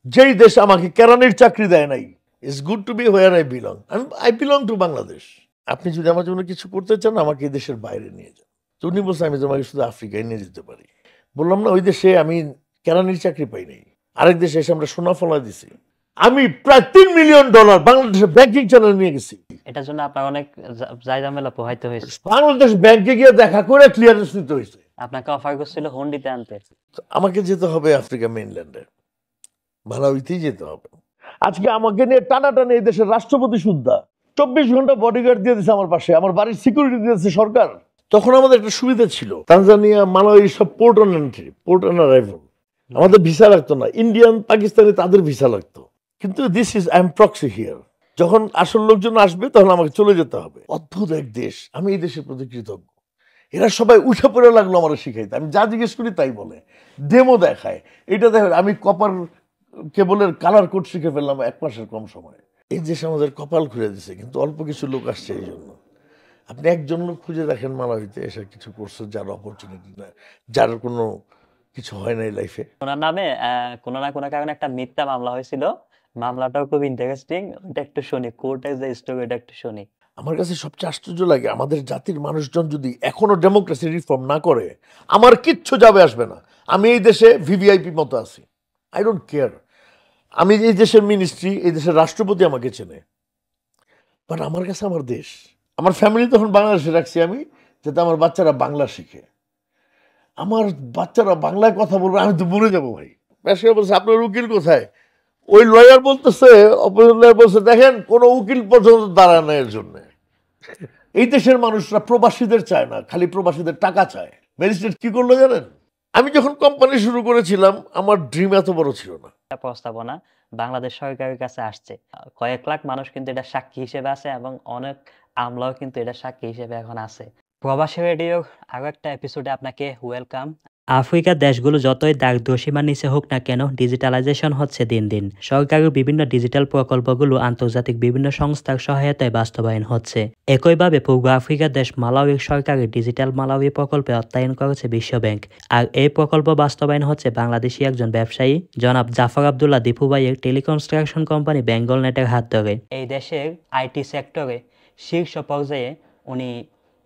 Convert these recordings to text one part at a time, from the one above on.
যেই দেশ আমাকে কেরানির চাকরি দেয় নাই, it's good to be where I belong. I belong to Bangladesh. আপনি যদি আমার জন্য কিছু করতে চান আমাকে এই দেশের বাইরে নিয়ে যান। তো উনি বলছে আমি তোমাকে শুধু আফ্রিকায় নিয়ে যেতে পারি। বললাম না, ওই দেশে আমি কেরানির চাকরি পাই নাই, আরেক দেশে এসে আমরা সোনা ফলা দিছি। আমি প্রায় $3 মিলিয়ন বাংলাদেশের ব্যাংকিং চ্যানেল নিয়ে গেছি। এটার জন্য আপনার অনেক জায়জামেলা পোহাইতে হয়েছে। বাংলাদেশ ব্যাংকে গিয়ে দেখা করে ক্লিয়ারেন্স নিতে হয়েছে। আপনাকে অফার করছিল হুন্ডিতে আনতে। আমাকে যেতে হবে আফ্রিকা মেইনল্যান্ডে, মালাউইতেই যেতে হবে। আজকে আমাকে নিয়ে টানাটানি এই দেশের রাষ্ট্রপতি সুদ্ধা 24 ঘন্টা বডিগার্ড দিয়ে দিচ্ছে আমার পাশে, আমার বাড়ির সিকিউরিটি দিয়েছে সরকার। তখন আমাদের একটা সুবিধা ছিল, তানজানিয়া মালাউই সব port on entry, port on arrival, আমাদের ভিসা লাগতো না। ইন্ডিয়ান পাকিস্তানি তাদের ভিসা লাগতো। কিন্তু this is I am proxy here. যখন আসল লোকজন আসবে তখন আমাকে চলে যেতে হবে। অদ্ভুত এক দেশ, আমি এই দেশের প্রতি কৃতজ্ঞ। এরা সবাই উঠে পড়ে লাগলো আমার শিখাইতে। আমি যা জিজ্ঞেস করি তাই বলে, ডেমো দেখায়। এটা দেখো, আমি কপার কেবলের কালার কোড শিখে ফেললাম 1 মাসের কম সময়ে। এই দেশ আমাদের কপাল খুলে দিছে, কিন্তু অল্প কিছু লোক আসছে এই জন্য। আপনি একজন লোক খুঁজে দেখেন মালাউইতে এসে কিছু করছে, যার অপরচুনিটি না, যার কোনো কিছু হয় নাই লাইফে। ওনার নামে কোনো না কোনো কারণে একটা মিথ্যা মামলা হয়েছিল। মামলাটাও খুব ইন্টারেস্টিং, ওটা একটু শুনি, কোর্ট এজ দ্য স্টোরি, এটা একটু শুনি। আমার কাছে সবচেয়ে আশ্চর্য লাগে, আমাদের জাতির মানুষজন যদি এখনো ডেমোক্রেসি রিফর্ম না করে, আমার কিচ্ছু যাবে আসবে না। আমি এই দেশে ভিভিআইপি মতো আছি, আই ডোন্ট কেয়ার। আমি এই দেশের মিনিস্ট্রি, এই দেশের রাষ্ট্রপতি আমাকে চেনে, বাট আমার কাছে আমার দেশ, আমার ফ্যামিলি তখন বাংলাদেশে রাখছি আমি, যাতে আমার বাচ্চারা বাংলা শিখে। আমার বাচ্চারা বাংলায় কথা বলবে, আমি তো মরে যাবো ভাই। ব্যাসকে বলছে আপনার উকিল কোথায়? ওই লয়ার বলতেছে, অপোজিট লয়ার বলছে দেখেন কোনো উকিল পর্যন্ত দাঁড়ায় না এর জন্য। এই দেশের মানুষরা প্রবাসীদের চায় না, খালি প্রবাসীদের টাকা চায়। ম্যাজিস্ট্রেট কি করলো জানেন? আমি যখন কোম্পানি শুরু করেছিলাম আমার ড্রিম এত বড় ছিল না। প্রস্তাবনা বাংলাদেশ সরকারের কাছে আসছে, কয়েক লাখ মানুষ কিন্তু এটা সাক্ষী হিসেবে আছে এবং অনেক আমলাও কিন্তু এটা সাক্ষী হিসেবে এখন আছে। প্রবাসী রেডিওর আরো একটা এপিসোডে আপনাকে ওয়েলকাম। আফ্রিকার দেশগুলো যতই দারিদ্র্যসীমার নিচে হোক না কেন, ডিজিটালাইজেশন হচ্ছে দিন দিন। সরকারের বিভিন্ন ডিজিটাল প্রকল্পগুলো আন্তর্জাতিক বিভিন্ন সংস্থার সহায়তায় বাস্তবায়ন হচ্ছে। একইভাবে পূর্ব আফ্রিকার দেশ মালাউইর সরকারের ডিজিটাল মালাউই প্রকল্পে অর্থায়ন করেছে বিশ্বব্যাংক। আর এই প্রকল্প বাস্তবায়ন হচ্ছে বাংলাদেশি একজন ব্যবসায়ী জনাব জাফর আবদুল্লাহ দীপু ভাইয়ের টেলিকনস্ট্রাকশন কোম্পানি বেঙ্গল নেটের হাত ধরে। এই দেশের আইটি সেক্টরে শীর্ষ পর্যায়ে উনি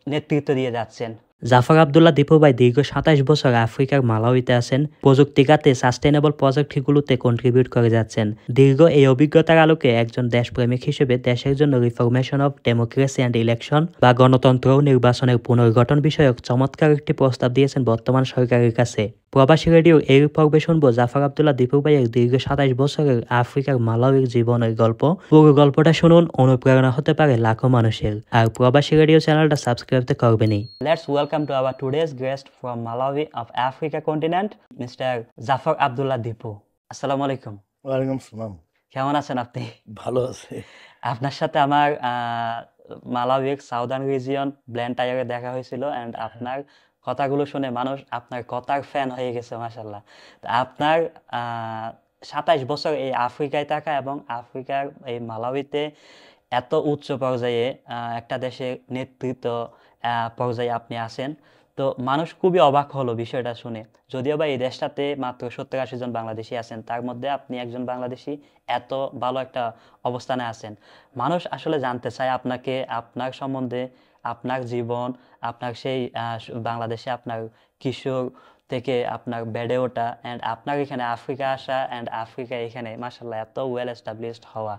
নেতৃত্ব দিয়ে যাচ্ছেন। জাফর আবদুল্লাহ দীপু ভাই দীর্ঘ 27 বছর আফ্রিকার মালাউইতে আছেন, প্রযুক্তি খাতে সাস্টেনেবল প্রজেক্টগুলোতে কন্ট্রিবিউট করে যাচ্ছেন। দীর্ঘ এই অভিজ্ঞতার আলোকে একজন দেশপ্রেমিক হিসেবে দেশের জন্য reformation of democracy and election বা গণতন্ত্র ও নির্বাচনের পুনর্গঠন বিষয়ক চমৎকার একটি প্রস্তাব দিয়েছেন বর্তমান সরকারের কাছে। প্রবাসী রেডিও এই পর্বে শুনবো জাফর আবদুল্লাহ দীপু ভাইয়ের দীর্ঘ 27 বছরের আফ্রিকার মালাউইর জীবনের গল্প। পুরো গল্পটা শুনুন, অনুপ্রেরণা হতে পারে লাখো মানুষের। আর প্রবাসী রেডিও চ্যানেলটা সাবস্ক্রাইব তো করবেনই। Let's welcome to our today's guest from Malawi of Africa continent, mister Jafar Abdullah Dipu. আসসালামু আলাইকুম। ওয়ালাইকুম সালাম। কেমন আছেন আপনি? ভালো আছে। আপনার সাথে আমার মালাউইর সাউদার্ন রিজিয়ন ব্ল্যান্টায়ারে দেখা হয়েছিল অ্যান্ড আপনার কথাগুলো শুনে মানুষ আপনার কথার ফ্যান হয়ে গেছে মাশাল্লাহ। তো আপনার 27 বছর এই আফ্রিকায় থাকা এবং আফ্রিকার এই মালাউইতে এত উচ্চ পর্যায়ে একটা দেশের নেতৃত্ব পর্যায়ে আপনি আছেন, তো মানুষ খুবই অবাক হলো বিষয়টা শুনে। যদিও বা এই দেশটাতে মাত্র 70-80 জন বাংলাদেশি আছেন, তার মধ্যে আপনি একজন বাংলাদেশি এত ভালো একটা অবস্থানে আছেন। মানুষ আসলে জানতে চায় আপনাকে, আপনার সম্বন্ধে, আপনার জীবন, আপনার সেই বাংলাদেশে আপনার কিশোর থেকে আপনার বেড়ে ওঠা অ্যান্ড আপনার এখানে আফ্রিকা আসা অ্যান্ড আফ্রিকা এখানে মাশাল্লাহ এত ওয়েল এস্টাবলিশড হওয়া।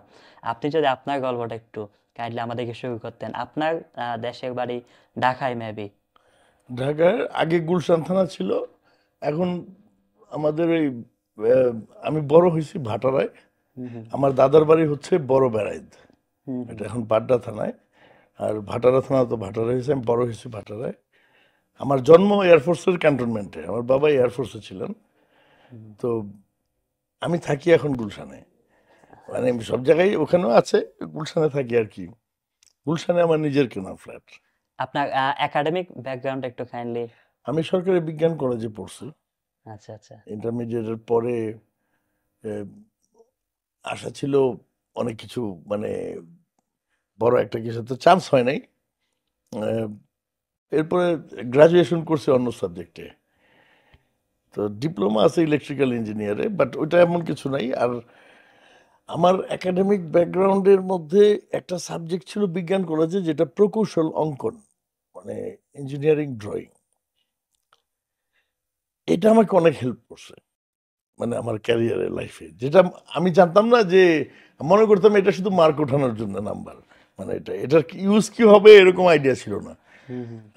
আপনি যদি আপনার গল্পটা একটু কাইন্ডলি আমাদেরকে শুরু করতেন। আপনার দেশের বাড়ি ঢাকায় মেবি? ঢাকার আগে গুলশান থানা ছিল, এখন আমাদের ওই আমি বড় হয়েছি ভাটারায়। আমার দাদার বাড়ি হচ্ছে বড় বেড়াইদ, এটা এখন পাড্ডা থানায়। আর ভাটারা থানা তো ভাটারা হয়েছে, আমি বড় হয়েছি ভাটারায়। আমার জন্ম এয়ারফোর্সের ক্যান্টনমেন্টে, আমার বাবা এয়ারফোর্সে ছিলেন। তো আমি থাকি এখন গুলশানে, মানে সব জায়গায় ওখানেও আছে, গুলশানে থাকি আর কি। গুলশানে আমার নিজের কেনা ফ্ল্যাট। আপনার একাডেমিক ব্যাকগ্রাউন্ড একটু কাইন্ডলি। আমি সরকারি বিজ্ঞান কলেজে পড়ছি। আচ্ছা আচ্ছা। ইন্টারমিডিয়েটের পরে আশা ছিল অনেক কিছু, মানে বড় একটা কিছুতে চান্স হয় নাই। এরপরে গ্রাজুয়েশন করছি অন্য সাবজেক্টে। তো ডিপ্লোমা আছে ইলেকট্রিক্যাল ইঞ্জিনিয়ারে, বাট ওইটা এমন কিছু নাই। আর আমার একাডেমিক ব্যাকগ্রাউন্ডের মধ্যে একটা সাবজেক্ট ছিল বিজ্ঞান কলেজে, যেটা প্রকৌশল অঙ্কন, মানে ইঞ্জিনিয়ারিং ড্রয়িং। এটা আমাকে অনেক হেল্প করছে মানে আমার ক্যারিয়ারের লাইফে, যেটা আমি জানতাম না। যে মনে করতাম এটা শুধু মার্ক ওঠানোর জন্য নাম্বার, মানে এটার ইউজ কি হবে এরকম আইডিয়া ছিল না।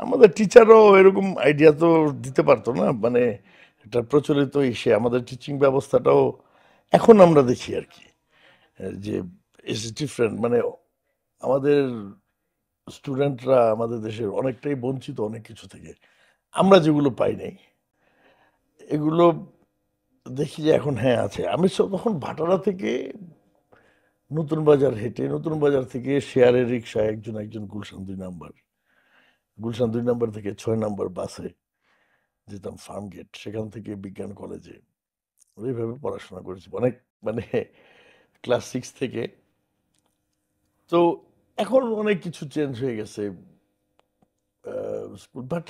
আমাদের টিচারও এরকম আইডিয়া তো দিতে পারতো না, মানে এটা প্রচলিত ইসে আমাদের টিচিং ব্যবস্থাটাও এখন আমরা দেখি আর কি, যে ইটস ডিফারেন্ট। মানে আমাদের স্টুডেন্টরা আমাদের দেশের অনেকটাই বঞ্চিত অনেক কিছু থেকে, আমরা যেগুলো পাই নাই এগুলো দেখি যে এখন হ্যাঁ আছে। আমি তখন ভাটারা থেকে নতুন বাজার হেঁটে, নতুন বাজার থেকে শেয়ারের রিক্সায় একজন একজন গুলশান 2 নাম্বার, গুলশান 2 নাম্বার থেকে 6 নাম্বার বাসে যেতাম ফার্ম গেট, সেখান থেকে বিজ্ঞান কলেজে। ওইভাবে পড়াশোনা করেছি অনেক, মানে ক্লাস 6 থেকে। তো এখন অনেক কিছু চেঞ্জ হয়ে গেছে স্কুল, বাট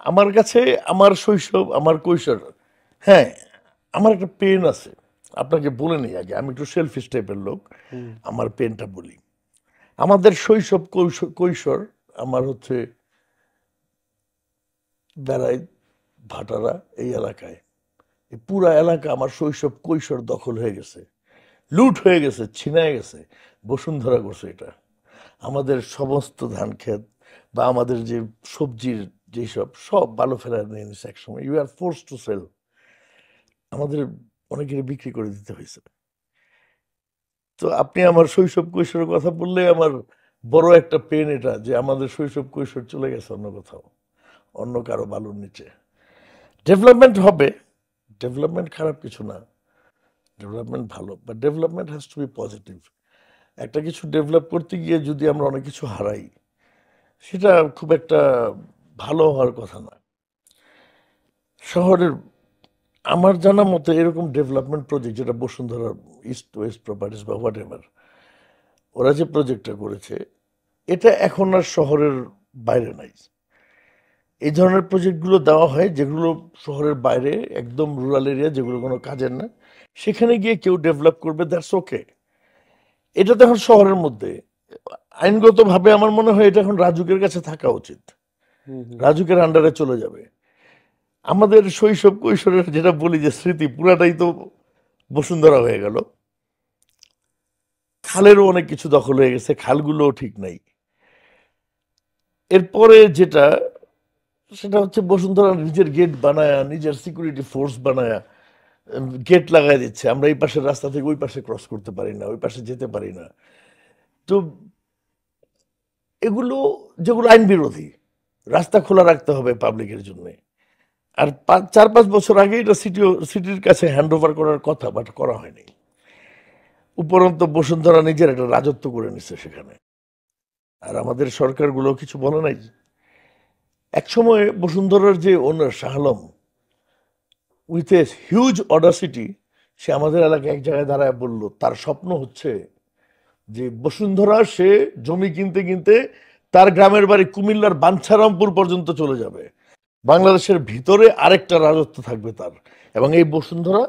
আমার কাছে আমার শৈশব, আমার কৈশোর, হ্যাঁ আমার একটা পেন আছে। আপনাকে বলে নিই আগে, আমি একটু সেলফিশ টাইপের লোক, আমার পেনটা বলি। আমাদের শৈশব কৈশোর আমার হচ্ছে বেড়াই ভাটারা এই এলাকায়, এই পুরা এলাকা আমার শৈশব কৈশোর দখল হয়ে গেছে, লুট হয়ে গেছে, ছিনায় গেছে, বসুন্ধরা করছে এটা। আমাদের সমস্ত ধান ক্ষেত বা আমাদের যে সবজির যেসব সব ভালো ফেলা নিয়ে নিছে একসময়, you are force to sell. আমাদের অনেকের বিক্রি করে দিতে হয়েছে। তো আপনি আমার শৈশব কৈশোরের কথা বললে আমার বড় একটা পেন এটা, যে আমাদের শৈশব কৈশোর চলে গেছে অন্য কোথাও, অন্য কারো বালুর নিচে। ডেভেলপমেন্ট হবে, ডেভেলপমেন্ট খারাপ কিছু না, ডেভেলপমেন্ট ভালো, but development has to be positive. একটা কিছু ডেভেলপ করতে গিয়ে যদি আমরা অনেক কিছু হারাই, সেটা খুব একটা ভালো হওয়ার কথা না। শহরের আমার জানা মতে এরকম ডেভেলপমেন্ট প্রজেক্ট, যেটা বসুন্ধরা ইস্ট ওয়েস্ট প্রপার্টিস বা হোয়াট এভার, ওরা যে প্রজেক্টটা করেছে, এটা এখন আর শহরের বাইরে নাই। এই ধরনের প্রজেক্টগুলো দেওয়া হয় যেগুলো শহরের বাইরে, একদম রুরাল এরিয়া, যেগুলো কোনো কাজের না, সেখানে গিয়ে কেউ ডেভেলপ করবে, দ্যাটস ওকে। এটা তো এখন শহরের মধ্যে আইনগতভাবে আমার মনে হয় এটা এখন রাজুকের কাছে থাকা উচিত, রাজুকের আন্ডারে চলে যাবে। আমাদের শৈশব কৈশোরের যেটা বলি যে স্মৃতি, পুরাটাই তো বসুন্ধরা হয়ে গেল। খালেরও অনেক কিছু দখল হয়ে গেছে, খালগুলোও ঠিক নাই। এরপরে যেটা, সেটা হচ্ছে বসুন্ধরা নিজের গেট বানায়া, নিজের সিকিউরিটি ফোর্স বানায়া গেট লাগাই দিচ্ছে। আমরা এই পাশের রাস্তা থেকে ওই পাশে ক্রস করতে পারি না, ওই পাশে যেতে পারি না। তো এগুলো যেগুলো আইন বিরোধী, রাস্তা খোলা রাখতে হবে পাবলিকের জন্য। আর 4-5 বছর আগে এটা সিটির কাছে হ্যান্ড ওভার করার কথা, বাট করা হয়নি। উপরন্ত বসুন্ধরা নিজের একটা রাজত্ব করে নিচ্ছে সেখানে, আর আমাদের সরকারগুলো কিছু বলে নাই। একসময় বসুন্ধরার যে owner Shah Alam, with a huge audacity, সে আমাদের এলাকায় এক জায়গায় দাঁড়ায় বলল তার স্বপ্ন হচ্ছে যে বসুন্ধরা সে জমি কিনতে কিনতে তার গ্রামের বাড়ি কুমিল্লার বাঞ্ছারামপুর পর্যন্ত চলে যাবে, বাংলাদেশের ভিতরে আরেকটা রাজত্ব থাকবে তার, এবং এই বসুন্ধরা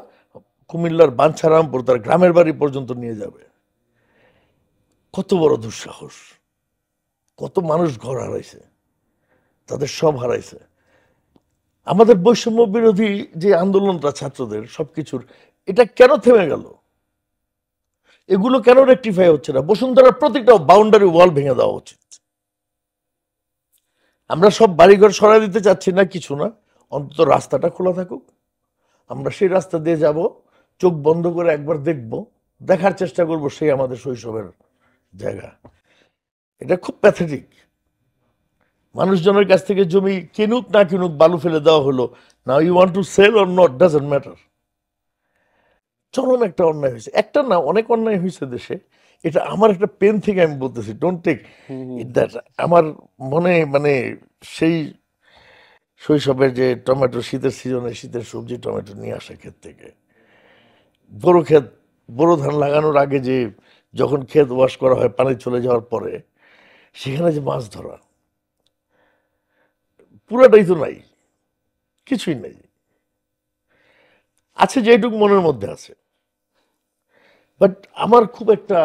কুমিল্লার বাঞ্ছারামপুর তার গ্রামের বাড়ি পর্যন্ত নিয়ে যাবে। কত বড় দুঃসাহস! কত মানুষ ঘর হারাইছে, তাদের সব হারাইছে। আমাদের বৈষম্য বিরোধী যে আন্দোলনটা ছাত্রদের সবকিছুর, এটা কেন থেমে গেল? এগুলো কেন রেকটিফাই হচ্ছে না? বসুন্ধরার প্রত্যেকটা বাউন্ডারি ওয়াল ভেঙে দেওয়া উচিত। আমরা সব বাড়িঘর সরাই দিতে চাচ্ছি না, কিছু না, অন্তত রাস্তাটা খোলা থাকুক, আমরা সেই রাস্তা দিয়ে যাব, চোখ বন্ধ করে একবার দেখব, দেখার চেষ্টা করব সেই আমাদের শৈশবের জায়গা। এটা খুব প্যাথেটিক। মানুষজনের কাছ থেকে জমি কিনুক না কিনুক, বালু ফেলে দেওয়া হলো। Now you want to sell or not, doesn't matter. চরম একটা অন্যায় হয়েছে, একটা না অনেক অন্যায় হয়েছে দেশে। এটা আমার একটা পেন থেকে আমি বলতেছি, ডোন্ট টেক ইট দ্যাট। আমার মনে মানে সেই শৈশবের যে টমেটো, শীতের সিজনে শীতের সবজি টমেটো নিয়ে আসা ক্ষেত থেকে, বড় ক্ষেত, বড় ধান লাগানোর আগে যে যখন ক্ষেত ওয়াশ করা হয় পানি চলে যাওয়ার পরে, সেখানে যে মাছ ধরা, পুরাটাই তো নাই, কিছুই নেই। আছে যেটুকু মনের মধ্যে আছে, বাট আমার খুব একটা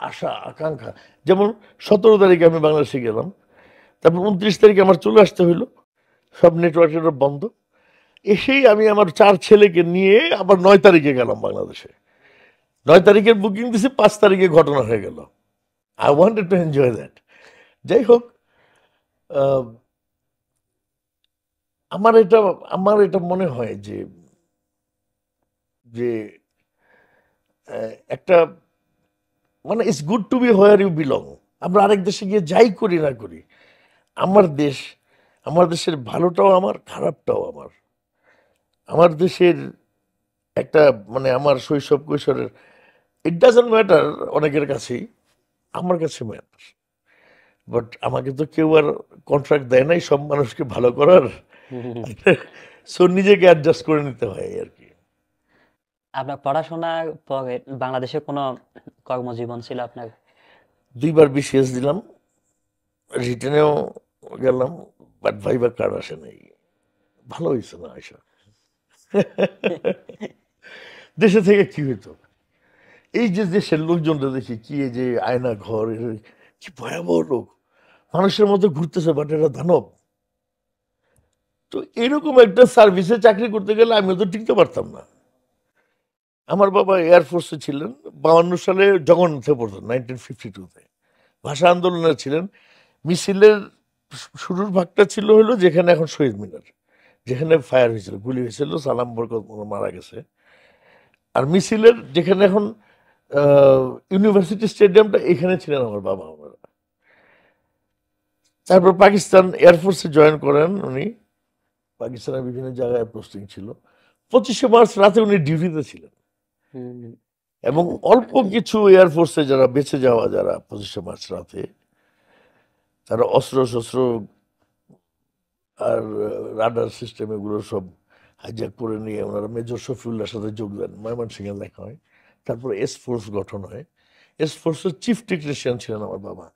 আশা আকাঙ্ক্ষা, যেমন 17 তারিখে আমি বাংলাদেশে গেলাম, তারপর 29 তারিখে আমার চলে আসতে হইলো, সব নেটওয়ার্ক বন্ধ। এসেই আমি আমার 4 ছেলেকে নিয়ে আবার 9 তারিখে গেলাম বাংলাদেশে। 9 তারিখের বুকিং দিছি, 5 তারিখে ঘটনা হয়ে গেল। I wanted to enjoy that. যাই হোক, আহ, আমার এটা মনে হয় যে যে একটা মানে it's good to be where you belong. আমরা আরেক দেশে গিয়ে যাই করি না করি, আমার দেশ, আমার দেশের ভালোটাও আমার, খারাপটাও আমার। আমার দেশের একটা মানে আমার শৈশব কৈশোরের, ইট ডাজন্ট ম্যাটার অনেকের কাছেই, আমার কাছে ম্যাটার। বাট আমাকে তো কেউ আর কন্ট্রাক্ট দেয় নাই সব মানুষকে ভালো করার। সো নিজেকে অ্যাডজাস্ট করে নিতে হয় আর কি। আপনার পড়াশোনার পরে বাংলাদেশে কোনো কর্মজীবন ছিল আপনার? 2বার বিসিএস দিলাম, রিটেনেও গেলাম, বাট ভাইবার কার্ড আসে নাই। ভালো হয়েছে না আইসা। দেশে থেকে কি হইতো, এই যে দেশের লোকজনটা দেখি কি, এই যে আয়না ঘর, কি ভয়াবহ লোক, মানুষের মধ্যে ঘুরতেছে, বাট এরা দানব। তো এরকম একটা সার্ভিসে চাকরি করতে গেলে আমিও তো টিকতে পারতাম না। আমার বাবা এয়ারফোর্সে ছিলেন, 52 সালে জগন্নাথে পড়তেন, 1952-তে ভাষা আন্দোলনে ছিলেন। মিছিলের শুরুর ভাগটা ছিল হলো যেখানে এখন শহীদ মিনার, যেখানে ফায়ার হয়েছিল, গুলি হয়েছিল, সালাম বরকত মারা গেছে। আর মিছিলের যেখানে এখন ইউনিভার্সিটি স্টেডিয়ামটা, এখানে ছিলেন আমার বাবা। আমার তারপর পাকিস্তান এয়ারফোর্সে জয়েন করেন উনি, পাকিস্তানের বিভিন্ন জায়গায় পোস্টিং ছিল। 25শে মার্চ রাতে উনি ডিউটিতে ছিলেন। হুম, এবং অল্প কিছু এয়ারফোর্সে যারা বেঁচে যাওয়া, যারা 25শে মার্চ রাতে, তারা অস্ত্র শস্ত্র আর রাডার সিস্টেম এগুলো সব হাইজ্যাক করে নিয়ে ওনারা মেজর শফিউল্লাহর সাথে যোগ দেন, ময়মনসিংহে দেখা হয়। তারপর এস ফোর্স গঠন হয়। এস ফোর্সের চিফ টেকনিশিয়ান ছিলেন আমার বাবা।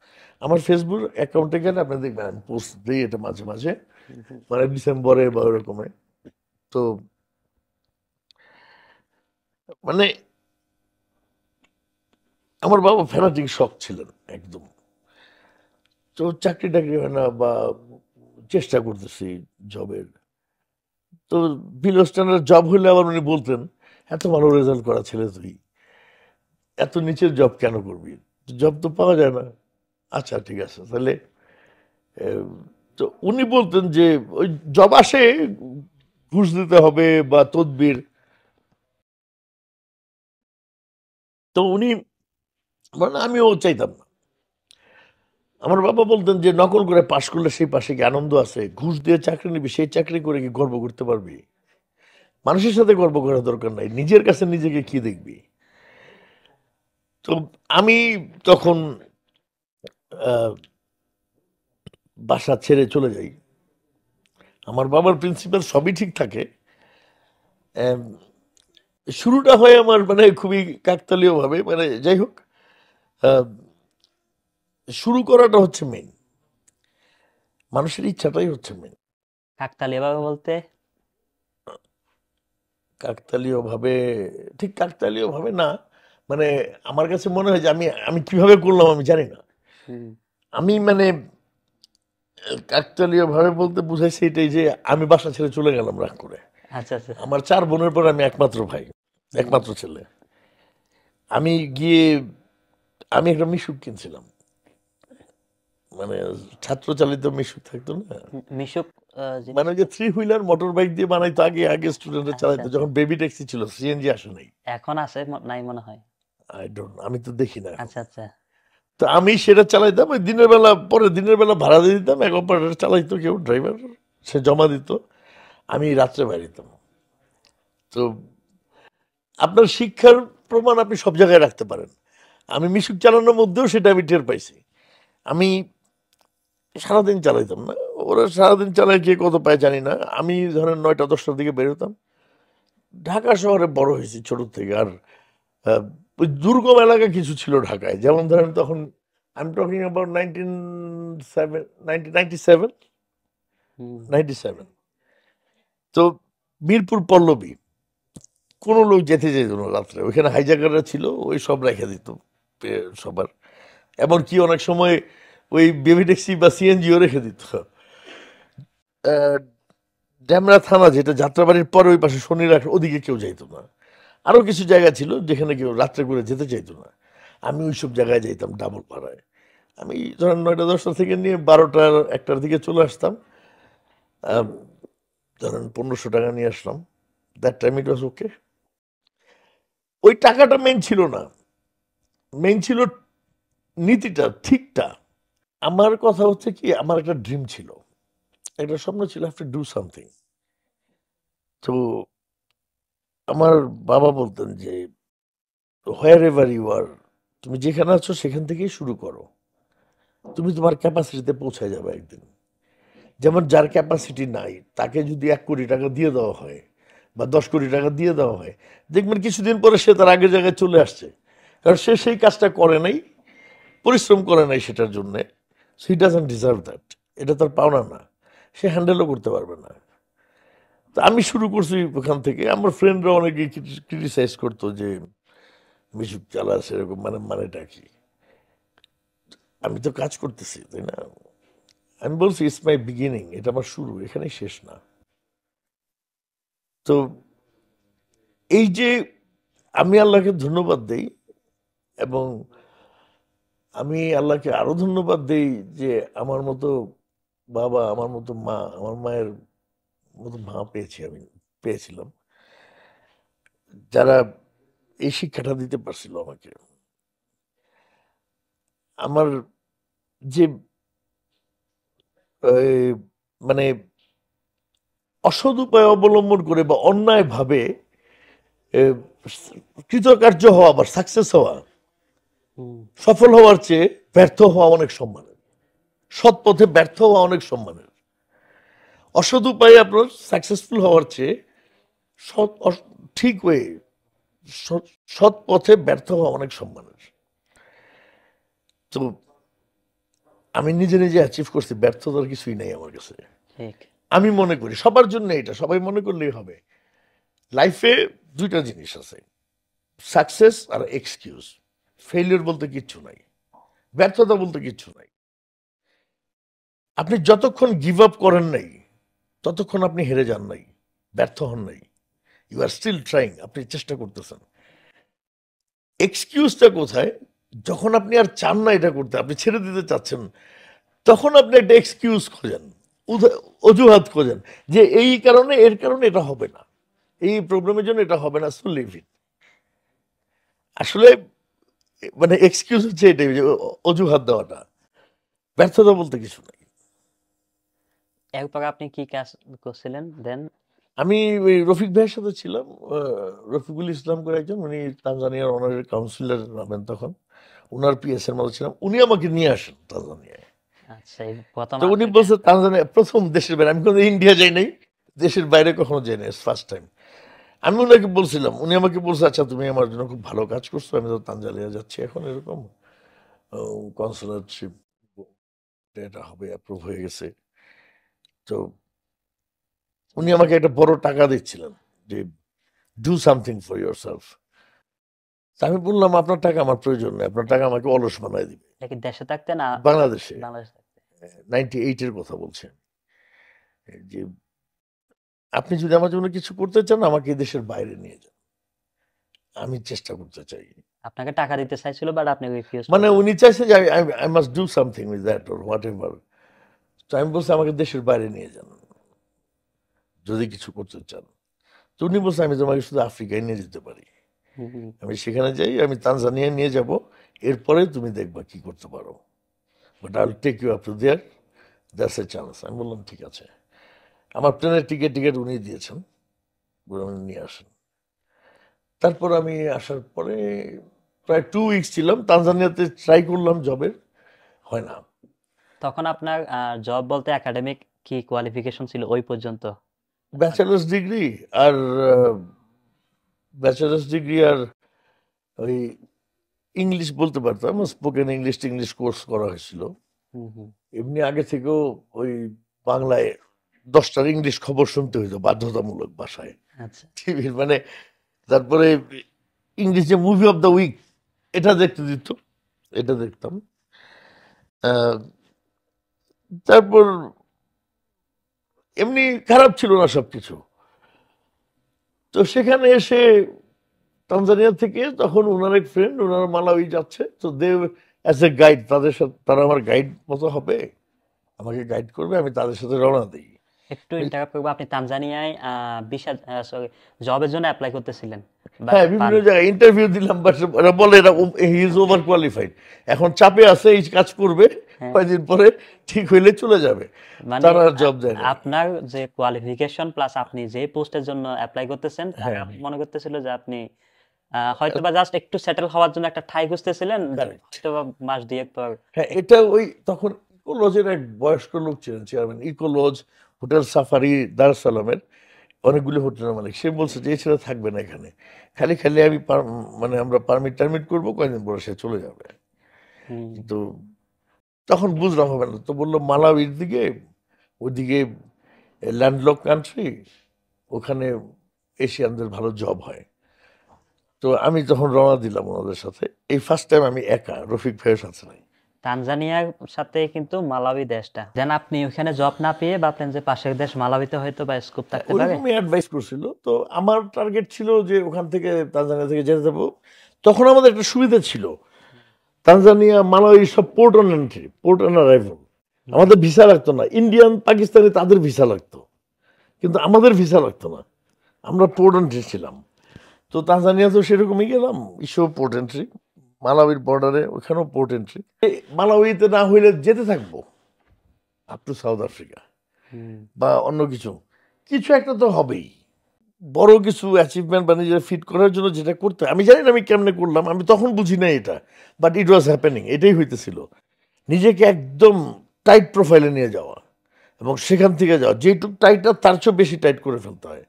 আমার ফেসবুক অ্যাকাউন্টে গেলে আপনি দেখবেন আমি পোস্ট দিই এটা মাঝে মাঝে, মানে ডিসেম্বরে বা ওরকমে। তো মানে আমার বাবা ফ্যানাটিক শখ ছিলেন একদম। তো চাকরি টাকরি হয় না, বা চেষ্টা করতেছি জবের। তো বিলো স্ট্যান্ডার্ড জব হলে আবার উনি বলতেন, এত ভালো রেজাল্ট করা ছেলে তুই এত নিচের জব কেন করবি, জব তো পাওয়া যায় না। আচ্ছা ঠিক আছে তাহলে। আহ, তো উনি বলতেন যে ওই জব আসে, ঘুষ দিতে হবে বা তদবির। তো উনি মানে আমিও চাইতাম না। আমার বাবা বলতেন যে নকল করে পাশ করলে সেই পাশে কি আনন্দ আছে, ঘুষ দিয়ে চাকরি নিবি, সেই চাকরি করে কি গর্ব করতে পারবি? মানুষের সাথে গর্ব করার দরকার নাই, নিজের কাছে নিজেকে কি দেখবি। তো আমি তখন আহ, বাসা ছেড়ে চলে যাই। আমার বাবার প্রিন্সিপাল সবই ঠিক থাকে। আম, শুরুটা হয় আমার মানে খুবই কাকতালীয় ভাবে, মানে যাই হোক, আহ, শুরু করাটা হচ্ছে মেইন, মানুষের ইচ্ছাটাই হচ্ছে মেইন। কাকতালীয় ভাবে বলতে? কাকতালীয় ভাবে, ঠিক কাকতালীয় ভাবে না, মানে আমার কাছে মনে হয় যে আমি আমি কিভাবে করলাম আমি জানি না। হুম, আমি মানে কাকতালীয় ভাবে বলতে বুঝাইছে এটাই যে আমি বাসা ছেড়ে চলে গেলাম রাগ করে। আচ্ছা আচ্ছা। আমার 4 বোনের পর আমি একমাত্র ভাই, হুম, একমাত্র ছেলে। আমি গিয়ে আমি একটা মিশুক কিনছিলাম, মানে ছাত্র চালিত মিশুক থাকতো না, মিশুক মানে ওই জিনিসটা? যে 3 হুইলার মোটর বাইক দিয়ে বানাইতো আগে, আগে স্টুডেন্টরা আচ্ছা চালাইতো, আচ্ছা। যখন বেবি ট্যাক্সি ছিল, সিএনজি আসে নাই। এখন আছে নাই মনে হয়। আই ডোন্ট, আমি তো দেখি না এখন। আচ্ছা আচ্ছা। তো আমি সেটা চালাইতাম, ওই দিনের বেলা, পরে দিনের বেলা ভাড়া দিয়ে দিতাম, এক অপারেটর চালাইতো, কেউ ড্রাইভার, সে জমা দিত, আমি রাত্রে বেরিতাম। তো আপনার শিক্ষার প্রমাণ আপনি সব জায়গায় রাখতে পারেন। আমি মিশুক চালানোর মধ্যেও সেটা আমি টের পাইছি। আমি সারাদিন চালাইতাম না, ওরা সারাদিন চালায় কে কত পায় জানি না। আমি ধরেন 9টা 10টার দিকে বেরোতাম। ঢাকা শহরে বড় হয়েছি ছোট থেকে। আর আহ, ওই দুর্গম এলাকা কিছু ছিল ঢাকায়, যেমন ধরেন তখন আই এম টকিং অ্যাবাউট 1997, হুম, 97। তো মিরপুর পল্লবী, কোনো লোক যেতে যেত না রাত্রে, ওইখানে হাইজাকাররা ছিল, ওই সব রেখে দিত সবার। এমনকি অনেক সময় ওই বেবি ট্যাক্সি বা সিএনজিও রেখে দিত। ড্যামরা থানা যেটা যাত্রাবাড়ির পরে ওই পাশে শনির ওদিকে কেউ যাইতো না। আরও কিছু জায়গা ছিল যেখানে কেউ রাত্রে করে যেতে চাইতো না। আমি ওইসব জায়গায় যাইতাম ডাবল পাড়ায়। আমি ধরেন 9টা 10টা থেকে নিয়ে 12টা 1টার দিকে চলে আসতাম। ধরেন 1500 টাকা নিয়ে আসলাম। দ্যাট টাইম ইট ওয়াজ ওকে। ওই টাকাটা মেইন ছিল না, মেইন ছিল নীতিটা, ঠিকটা। আমার কথা হচ্ছে কি, আমার একটা ড্রিম ছিল, একটা স্বপ্ন ছিল, হ্যাভ টু ডু সামথিং। তো আমার বাবা বলতেন যে হোয়ার এভার ইউ আর, তুমি যেখানে আছো সেখান থেকেই শুরু করো, তুমি তোমার ক্যাপাসিটিতে পৌঁছে যাবে একদিন। যেমন যার ক্যাপাসিটি নাই তাকে যদি 1 কোটি টাকা দিয়ে দেওয়া হয় বা 10 কোটি টাকা দিয়ে দেওয়া হয়, দেখবেন কিছুদিন পরে সে তার আগের জায়গায় চলে আসছে, কারণ সে সেই কাজটা করে নাই, পরিশ্রম করে নাই সেটার জন্যে। So he doesn't deserve that, এটা তার পাওনা না, সে হ্যান্ডেলও করতে পারবে না। তো আমি শুরু করছি ওখান থেকে। আমার ফ্রেন্ডরা অনেকে ক্রিটিসাইজ করতো যে মিশুক চালাস এরকম, মানেটা কি? আমি তো কাজ করতেছি, তাই না? আমি বলছি ইটস মাই বিগিনিং, এটা আমার শুরু, এখানেই শেষ না। তো এই যে আমি আল্লাহকে ধন্যবাদ দেই, এবং আমি আল্লাহকে আরো ধন্যবাদ দেই যে আমার মতো বাবা, আমার মতো মা, আমার মায়ের মতো মা পেয়েছিলাম, যারা এই শিক্ষাটা দিতে পারছিল আমাকে। আমার যে এই, মানে অসৎ উপায় অবলম্বন করে বা অন্যায় ভাবে কৃতকার্য হওয়া বা সাকসেস হওয়া, সফল হওয়ার চেয়ে ব্যর্থ হওয়া অনেক সম্মানের। সৎ পথে ব্যর্থ হওয়া অনেক সম্মানের। অসৎ উপায়ে আপনার সাকসেসফুল হওয়ার চেয়ে ঠিক ওয়ে, সৎ পথে ব্যর্থ হওয়া অনেক সম্মানের। তো আমি নিজে নিজে অ্যাচিভ করছি, ব্যর্থতার কিছুই নেই আমার কাছে। আমি মনে করি সবার জন্য এটা, সবাই মনে করলেই হবে। লাইফে 2টা জিনিস আছে, সাকসেস আর এক্সকিউজ। ফেলিওর বলতে কিচ্ছু নাই, ব্যর্থতা বলতে কিচ্ছু নাই। আপনি যতক্ষণ গিভ আপ করেন নাই ততক্ষণ আপনি হেরে যান নাই, ব্যর্থ হন নাই। ইউ আর স্টিল ট্রাইং, আপনি চেষ্টা করতেছেন। এক্সকিউজটা কোথায়? যখন আপনি আর চান না এটা করতে, আপনি ছেড়ে দিতে চাচ্ছেন, তখন আপনি একটা এক্সকিউজ খোঁজেন, অজুহাত খোঁজেন যে এই কারণে, এর কারণে এটা হবে না, এই প্রবলেমের জন্য এটা হবে না, সো লিভ ইট। আসলে এক্সকিউজ হচ্ছে এটাই, যে অজুহাত দেওয়াটা। ব্যর্থতা বলতে কিছু নাই। এরপর আপনি কি কাজ করছিলেন দেন? আমি ওই রফিক ভাইয়ের সাথে ছিলাম, রফিকুল ইসলাম করে একজন, উনি তানজানিয়ার অনারের কাউন্সিলর হবেন তখন, উনার পিএস এর মতো ছিলাম। উনি আমাকে নিয়ে আসেন তানজানিয়ায়। আচ্ছা, এই প্রথম তো উনি বলছে তানজানিয়া প্রথম দেশের বাইরে, আমি কোনো ইন্ডিয়া যাই নাই, দেশের বাইরে কখনো যাই নাই, ফার্স্ট টাইম। আমি ওনাকে বলছিলাম, উনি আমাকে বলছে আচ্ছা তুমি আমার জন্য খুব ভালো কাজ করছো, আমি তো তানজানিয়া যাচ্ছি এখন, এরকম কনসুলেটশিপ এটা হবে, অ্যাপ্রুভ হয়ে গেছে। তো উনি আমাকে একটা বড় টাকা দিচ্ছিলেন যে do something for your self. আমি বললাম আপনার টাকা আমার প্রয়োজন নেই, আপনার টাকা আমাকে অলস বানায় দিবে। এটা কি দেশে থাকতে না বাংলাদেশে বাংলাদেশে থাকতে? 98-এর কথা বলছেন, যে আপনি যদি আমার জন্য কিছু করতে চান আমাকে দেশের বাইরে নিয়ে যান, আমি চেষ্টা করতে চাই। আপনাকে টাকা দিতে চাইছিল, বাট আপনি রিফিউজ উনি চাইছেন যে I must do something with that or what ever. তো আমি বলছি আমাকে দেশের বাইরে নিয়ে যান যদি কিছু করতে চান। তো উনি বলছে আমি তোমাকে শুধু আফ্রিকায় নিয়ে যেতে পারি, আমি সেখানে যাই, আমি তানজানিয়া নিয়ে যাব, এরপরে তুমি দেখবা কি করতে পারো, but I will take you up to there, that's a chance. আমি বললাম ঠিক আছে। আমার প্লেনের টিকিট উনি দিয়েছেন, উনি নিয়ে আসেন। তারপর আমি আসার পরে প্রায় 2 উইকস ছিলাম তানজানিয়াতে, ট্রাই করলাম জবের, হয় না। তখন আপনার জব বলতে একাডেমিক কি কোয়ালিফিকেশন ছিল ওই পর্যন্ত? ব্যাচেলার্স ডিগ্রি আর ওই ইংলিশ বলতে পারতাম, স্পোকেন ইংলিশ কোর্স করা হয়েছিল। এমনি আগে থেকেও ওই বাংলায় 10টার ইংলিশ খবর শুনতে হইতো বাধ্যতামূলক ভাষায়, আচ্ছা, টিভির তারপরে ইংলিশে মুভি অফ দ্য উইক এটা দেখতে দিত, এটা দেখতাম। আহ, তারপর এমনি খারাপ ছিল না সবকিছু। তো সেখানে এসে তানজানিয়া থেকে তখন ওনার এক ফ্রেন্ড, ওনারা মালাউই যাচ্ছে, তো দে অ্যাজ এ গাইড, তাদের সাথে তারা আমার গাইড মতো হবে, আমাকে গাইড করবে, আমি তাদের সাথে রওনা দিই। একটু ইন্টারাপ্ট করবো, আপনি তানজানিয়ায় ভিসা সরি জবের জন্য অ্যাপ্লাই করতেছিলেন, বাট হ্যাঁ, পান বিভিন্ন জায়গায় ইন্টারভিউ দিলাম, বাট ওরা বলে এরা হি ইজ ওভার কোয়ালিফাইড, এখন চাপে আছে, এই কাজ করবে, হ্যাঁ। কয়েকদিন পরে ঠিক হইলে চলে যাবে, মানে তারা আর জব দেয় না। আপনার যে কোয়ালিফিকেশন প্লাস আপনি যে পোস্টের জন্য অ্যাপ্লাই করতেছেন, তারা হ্যাঁ। মনে করতেছিল যে আপনি হয়তো বা জাস্ট একটু সেটেল হওয়ার জন্য একটা ঠাঁই খুঁজতেছিলেন, Correct. হয়তো বা মাস দুয়েক পর। হ্যাঁ, এটা ওই তখন ইকোলজের এক বয়স্ক লোক ছিলেন চেয়ারম্যান, ইকোলজ হোটেল সাফারি দারসালামের অনেকগুলো হোটেলের মালিক, সে বলছে যে এই ছেলে থাকবে না এখানে, খালি খালি আমি মানে আমরা পারমিট টারমিট করবো, কয়েকদিন পরে সে চলে যাবে। হুম, কিন্তু তখন বুঝলাম হবে না, তো বললো মালাউইর দিকে, ওইদিকে ল্যান্ডলক কান্ট্রি, ওখানে এশিয়ানদের ভালো জব হয়। তো আমি তখন রওনা দিলাম ওনাদের সাথে, এই ফার্স্ট টাইম আমি একা, রফিক ভাইয়ের সাথে নাই। তানজানিয়ার সাথে কিন্তু মালাউই দেশটা, দেন আপনি ওখানে জব না পেয়ে ভাবলেন যে পাশের দেশ মালাউইতে হয়তো বা স্কোপ থাকতে পারে। ওইরকমই অ্যাডভাইস করছিল। তো আমার টার্গেট ছিল যে ওখান থেকে তানজানিয়া থেকে যেতে যাবো। তখন আমাদের একটা সুবিধা ছিল, তানজানিয়া মালাউই সব port on entry, port on arrival, আমাদের ভিসা লাগতো না। ইন্ডিয়ান পাকিস্তানি তাদের ভিসা লাগতো, কিন্তু আমাদের ভিসা লাগতো না, আমরা পোর্ট এন্ট্রি ছিলাম। তো তানজানিয়া তো সেরকমই গেলাম, ইস্যু পোর্ট এন্ট্রি, মালাউইর বর্ডারে ওখানেও পোর্ট এন্ট্রি। মালাউইতে না হইলে যেতে থাকবো আপ টু সাউথ আফ্রিকা হুম, বা অন্য কিছু, কিছু একটা তো হবেই, বড় কিছু অ্যাচিভমেন্ট বা নিজের ফিট করার জন্য যেটা করতে হয়। আমি জানি না আমি কেমনে করলাম, আমি তখন বুঝি না এটা, বাট ইট ওয়াজ হ্যাপেনিং, এটাই হইতেছিল। নিজেকে একদম টাইট প্রোফাইলে নিয়ে যাওয়া এবং সেখান থেকে যাওয়া, যেটুকু টাইটটা তার চেয়ে বেশি টাইট করে ফেলতে হয়।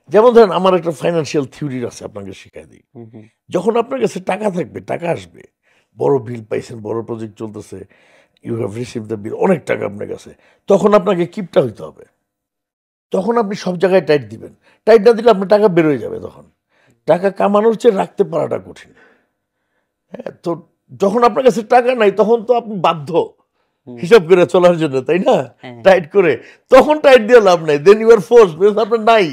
যেমন ধরেন আমার একটা ফাইন্যান্সিয়াল থিওরি আছে, আপনাকে শিখাই দিই। হুম, হুম, যখন আপনার কাছে টাকা থাকবে, টাকা আসবে, বড় বিল পাইছেন, বড় প্রজেক্ট চলতেছে, you have receive the bill, অনেক টাকা আপনার কাছে, তখন আপনাকে কিপটা হইতে হবে। তখন আপনি সব জায়গায় টাইট দিবেন, টাইট না দিলে আপনার টাকা বেরোয় যাবে। তখন টাকা কামানোর চেয়ে রাখতে পারাটা কঠিন। হ্যাঁ, তো যখন আপনার কাছে টাকা নাই, তখন তো আপনি বাধ্য হুম, হিসাব করে চলার জন্য, তাই না? হ্যাঁ, টাইট করে, তখন টাইট দিয়ে লাভ নাই, then you are force, because আপনার নাই।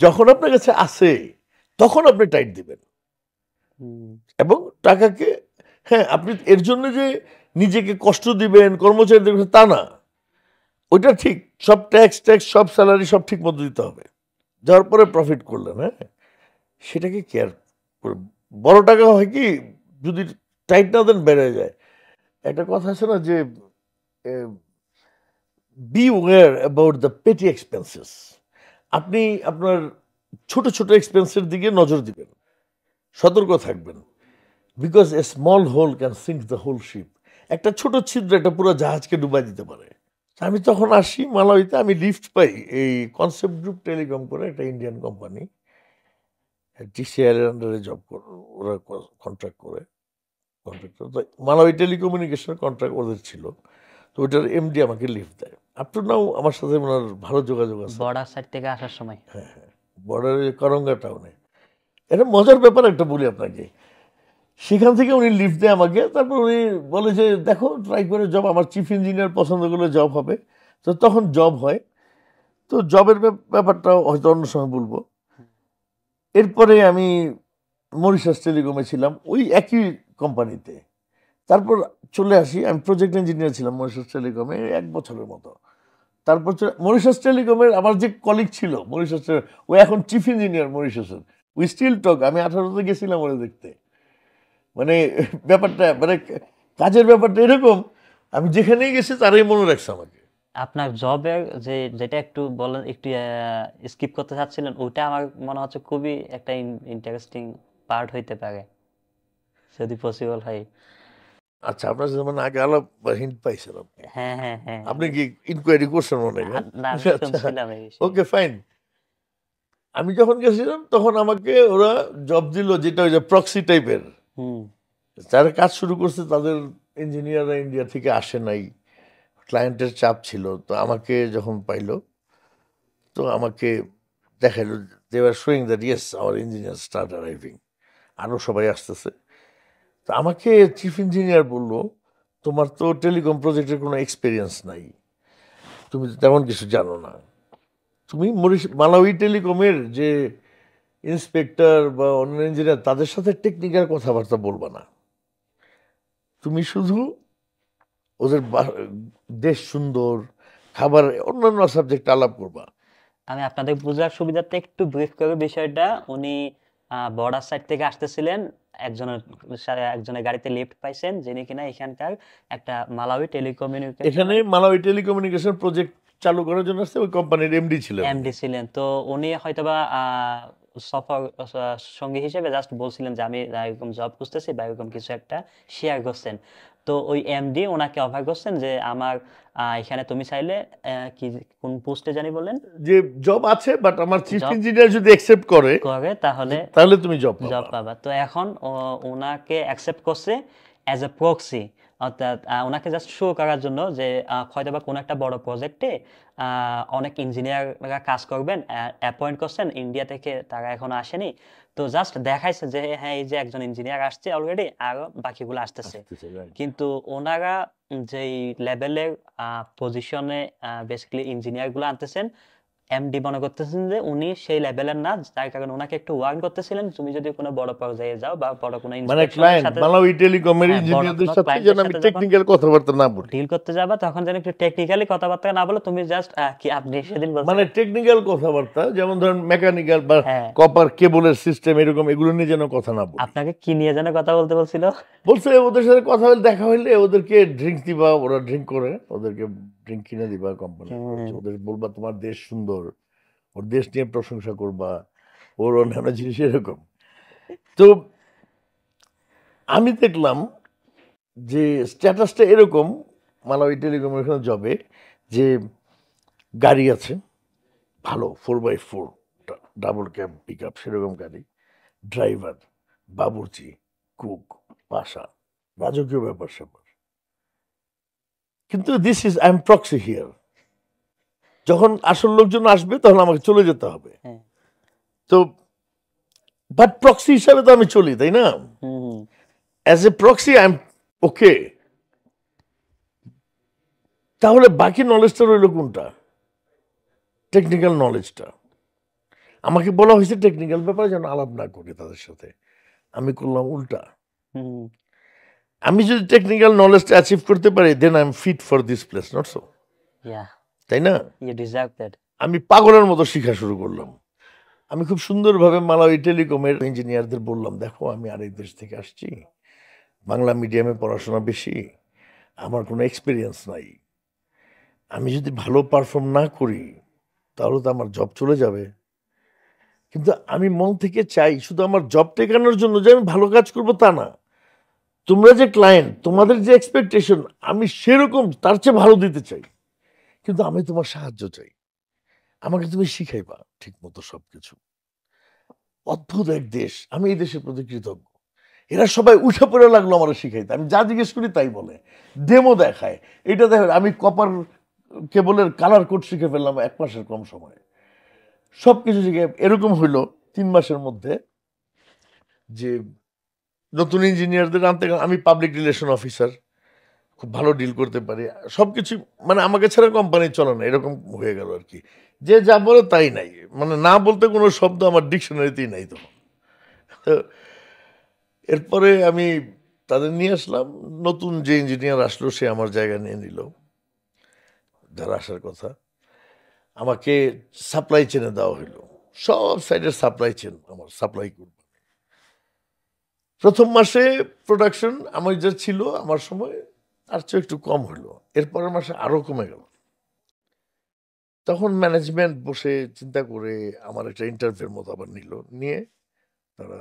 যখন আপনার কাছে আছে, তখন আপনি টাইট দিবেন হুম, এবং টাকাকে, হ্যাঁ, আপনি এর জন্য যে নিজেকে কষ্ট দিবেন, কর্মচারীদের কাছে, তা না। ওইটা ঠিক, সব ট্যাক্স ট্যাক্স সব স্যালারি সব ঠিক মতো দিতে হবে, যাওয়ার পরে প্রফিট করলেন, হ্যাঁ, সেটাকে কেয়ার করে। বড় টাকা হয় কি, যদি টাইট না দেন বেড়ে যায়। একটা কথা আছে না যে বি ওয়্যার অ্যাবাউট দ্য পেটি এক্সপেন্সেস। আপনি আপনার ছোট ছোট এক্সপেন্সের দিকে নজর দিবেন, সতর্ক থাকবেন, because a small hole can sink the whole ship. একটা ছোট ছিদ্র একটা পুরো জাহাজকে ডুবাই দিতে পারে। আমি তখন আসি মালাউইতে, আমি লিফট পাই এই কনসেপ্ট গ্রুপ টেলিকম করে একটা ইন্ডিয়ান কোম্পানি, টিসিআর এর আন্ডারে জব করে, ওরা কন্ট্রাক্ট করে, কন্ট্রাক্টর তো মালাউই টেলিকমিউনিকেশন কন্ট্রাক্ট ওদের ছিল। তো ওইটার এমডি আমাকে লিফট দেয়, আপ টু নাও আমার সাথে ওনার ভালো যোগাযোগ আছে। বর্ডার সাইড থেকে আসার সময়। বর্ডারে করঙ্গা টাউনে। এটা মজার ব্যাপার একটা বলি আপনাকে, সেখান থেকে উনি লিফট দেয় আমাকে, তারপর উনি বলে যে দেখো ট্রাই করে জব, আমার চিফ ইঞ্জিনিয়ার পছন্দ করলে জব হবে। তো তখন জব হয়। তো জবের ব্যাপারটা হয়তো অন্য সময় বলবো। এরপরে আমি মরিশাস টেলিকমে ছিলাম, ওই একই কোম্পানিতে। তারপর চলে আসি, আমি প্রজেক্ট ইঞ্জিনিয়ার ছিলাম মরিশাস টেলিকমে 1 বছরের মতো। তারপর মরিশাস টেলিকমের আমার যে কলিগ ছিল মরিশাসের, ও এখন চিফ ইঞ্জিনিয়ার মরিশাসের। উই স্টিল টক, আমি 18তে গেছিলাম ওরা দেখতে। মানে ব্যাপারটা, মানে কাজের ব্যাপারটা এরকম, আমি যেখানেই গেছি তারাই মনে রাখছে আমাকে। আপনার জবের যে যেটা একটু বলেন, একটু স্কিপ করতে চাচ্ছিলেন, ওইটা আমার মনে হচ্ছে খুবই একটা ইন্টারেস্টিং পার্ট হইতে পারে, যদি পসিবল হয়। আচ্ছা, আপনার যেমন আগে আলাপ বা হিন্ট পাইছিলাম, হ্যাঁ, হ্যাঁ, হ্যাঁ, আপনি কি ইনকোয়ারি করছেন মনে হয়? না আমি আচ্ছা, শুনছিলাম এই বিষয়ে। Okay fine. আমি যখন গেছিলাম তখন আমাকে ওরা জব দিল যেটা ওই যে প্রক্সি টাইপের। হুম, যারা কাজ শুরু করছে তাদের ইঞ্জিনিয়াররা ইন্ডিয়া থেকে আসে নাই, ক্লায়েন্টের চাপ ছিল। তো আমাকে যখন পাইলো, তো আমাকে দেখাইলো, they are showing that yes our engineer start arriving, আরও সবাই আসতেছে। তো আমাকে চিফ ইঞ্জিনিয়ার বলল, তোমার তো টেলিকম প্রজেক্টের কোনো এক্সপিরিয়েন্স নাই, তুমি তো তেমন কিছু জানো না, তুমি মালাউই টেলিকমের যে ইন্সপেক্টর বা অন্য ইঞ্জিনিয়ার তাদের সাথে টেকনিক্যাল কথাবার্তা বলবা না, তুমি শুধু ওদের দেশ সুন্দর, খাবার, অন্যান্য সাবজেক্ট আলাপ করবা। আমি আপনাদের বোঝার সুবিধার্থে একটু ব্রিফ করে বিষয়টা। উনি বর্ডার সাইড থেকে আসতেছিলেন, একজনের গাড়িতে লিফট পাইছেন, যিনি কিনা এখানকার একটা মালাউই টেলিকমিউনিকেশন এখানে মালাউই টেলিকমিউনিকেশন প্রজেক্ট চালু করার জন্য আসছে, ওই কোম্পানির এমডি ছিলেন। এমডি ছিলেন। তো উনি হয়তোবা সফর সঙ্গী হিসেবে জাস্ট বলছিলেন যে আমি এরকম জব খুঁজতেছি বা এরকম কিছু একটা শেয়ার করছেন। তো ওই এমডি ওনাকে অফার করছেন যে আমার এখানে তুমি চাইলে কি কোন পোস্টে জানি বললেন, যে জব আছে, বাট আমার চিফ Job ইঞ্জিনিয়ার যদি অ্যাকসেপ্ট করে করে তাহলে তাহলে তুমি জব জব পাবা। পাবা। তো এখন ওনাকে অ্যাকসেপ্ট করছে অ্যাজ এ প্রক্সি, অর্থাৎ ওনাকে জাস্ট শো করার জন্য যে হয়তো বা কোনো একটা বড় প্রজেক্টে অনেক ইঞ্জিনিয়াররা কাজ করবেন, অ্যাপয়েন্ট করছেন ইন্ডিয়া থেকে, তারা এখনো আসেনি। তো জাস্ট দেখাইছে যে হ্যাঁ এই যে একজন ইঞ্জিনিয়ার আসছে অলরেডি, আরো বাকিগুলো আসতেছে। কিন্তু ওনারা যেই লেভেলের পজিশনে বেসিক্যালি ইঞ্জিনিয়ার গুলো আনতেছেন, এমডি মনে করতেছেন যে উনি সেই লেভেলের না, যার কারণে ওনাকে একটু ওয়ার্ন করতেছিলেন তুমি যদি কোনো বড় পর্যায়ে যাও বা বড় কোনো মানে ইন্সপেকশনের ক্লায়েন্ট সাথে মালাউই টেলিকমের বড় ইঞ্জিনিয়ারদের কোনো সাথে ক্লায়েন্টের যেন আমি সাথে যখন টেকনিক্যাল কথাবার্তা না বলি। ডিল করতে যাবা তখন যেন একটু টেকনিক্যালি কথাবার্তা না বলে তুমি জাস্ট কি আপনি সেদিন মানে বলছেন টেকনিক্যাল কথাবার্তা, যেমন ধরেন মেকানিক্যাল বা হ্যাঁ কপার কেবলের সিস্টেম, এরকম এগুলো নিয়ে যেন কথা না বলি। আপনাকে কি নিয়ে যেন কথা বলতে বলছিল? বলছে ওদের সাথে কথা হলে, দেখা হইলে ওদেরকে ড্রিঙ্ক দিবা, ওরা ড্রিঙ্ক করে, ওদেরকে ড্রিঙ্ক কিনে দিবা কোম্পানি, ওদের বলবা তোমার দেশ সুন্দর, ওর দেশ নিয়ে প্রশংসা করবা, ওর অন্যান্য জিনিস এরকম। তো আমি দেখলাম যে স্ট্যাটাসটা এরকম মালাউই টেলিকমিউনিকেশন জবে, যে গাড়ি আছে ভালো 4x4 double cab pick up, সেরকম গাড়ি, ড্রাইভার, বাবুর্চি, কুক, পাশা, রাজকীয় ব্যাপার স্যাপার। কিন্তু this is I am proxy here, যখন আসল লোকজন আসবে তখন আমাকে চলে যেতে হবে। হ্যাঁ তো বাট প্রক্সি হিসাবে তো আমি চলি, তাই না? As a proxy I am okay. তাহলে বাকি নলেজটা রইল কোনটা? টেকনিক্যাল নলেজটা। আমাকে বলা হয়েছে টেকনিক্যাল ব্যাপারে যেন আলাপ না করি তাদের সাথে, আমি করলাম উল্টা। আমি যদি টেকনিক্যাল নলেজটা অ্যাচিভ করতে পারি, then I am fit for this place, not so, ya তাই না? You deserve that. আমি পাগলের মতো শেখা শুরু করলাম। আমি খুব সুন্দরভাবে মালাউই টেলিকমের ইঞ্জিনিয়ারদের বললাম, দেখো আমি আরেক দেশ থেকে আসছি, বাংলা মিডিয়ামে পড়াশোনা বেশি, আমার কোনো এক্সপিরিয়েন্স নাই, আমি যদি ভালো পারফর্ম না করি তাহলে তো আমার জব চলে যাবে। কিন্তু আমি মন থেকে চাই শুধু আমার জব টেকানোর জন্য যে আমি ভালো কাজ করবো তা না, তোমরা যে ক্লায়েন্ট, তোমাদের যে এক্সপেকটেশন, আমি সেরকম তার চেয়ে ভালো দিতে চাই, কিন্তু আমি তোমার সাহায্য চাই, আমাকে তুমি শিখাইবা ঠিক মতো সবকিছু। অদ্ভুত এক দেশ, আমি এই দেশের প্রতি কৃতজ্ঞ। এরা সবাই উঠে পড়ে লাগলো আমার শিখাইতে, আমি যা জিজ্ঞেস করি তাই বলে, ডেমো দেখায়, এটা দেখো আমি কপার কেবলের কালার কোড শিখে ফেললাম 1 মাসের কম সময়ে, সবকিছু শিখে। এরকম হইলো 3 মাসের মধ্যে যে নতুন ইঞ্জিনিয়ারদের আনতে গেলাম, আমি পাবলিক রিলেশন অফিসার, খুব ভালো ডিল করতে পারি সবকিছু, মানে আমাকে ছাড়া কোম্পানি চলে না, এরকম হয়ে গেল আর কি। যে যা বলে তাই নাই, মানে না বলতে কোনো শব্দ আমার ডিকশনারিতেই নাই তখন। তো এরপরে আমি তাদের নিয়ে আসলাম, নতুন যে ইঞ্জিনিয়ার আসলো সে আমার জায়গা নিয়ে নিল, যারা আসার কথা। আমাকে সাপ্লাই চেনে দেওয়া হইলো, সব সাইডের সাপ্লাই চেন আমার সাপ্লাই করব। প্রথম মাসে প্রোডাকশন আমার যা ছিল আমার সময় তার চেয়ে একটু কম হলো, এরপরের মাসে আরো কমে গেল। তখন ম্যানেজমেন্ট বসে চিন্তা করে আমার একটা ইন্টারভিউর মতো আবার নিল, নিয়ে তারা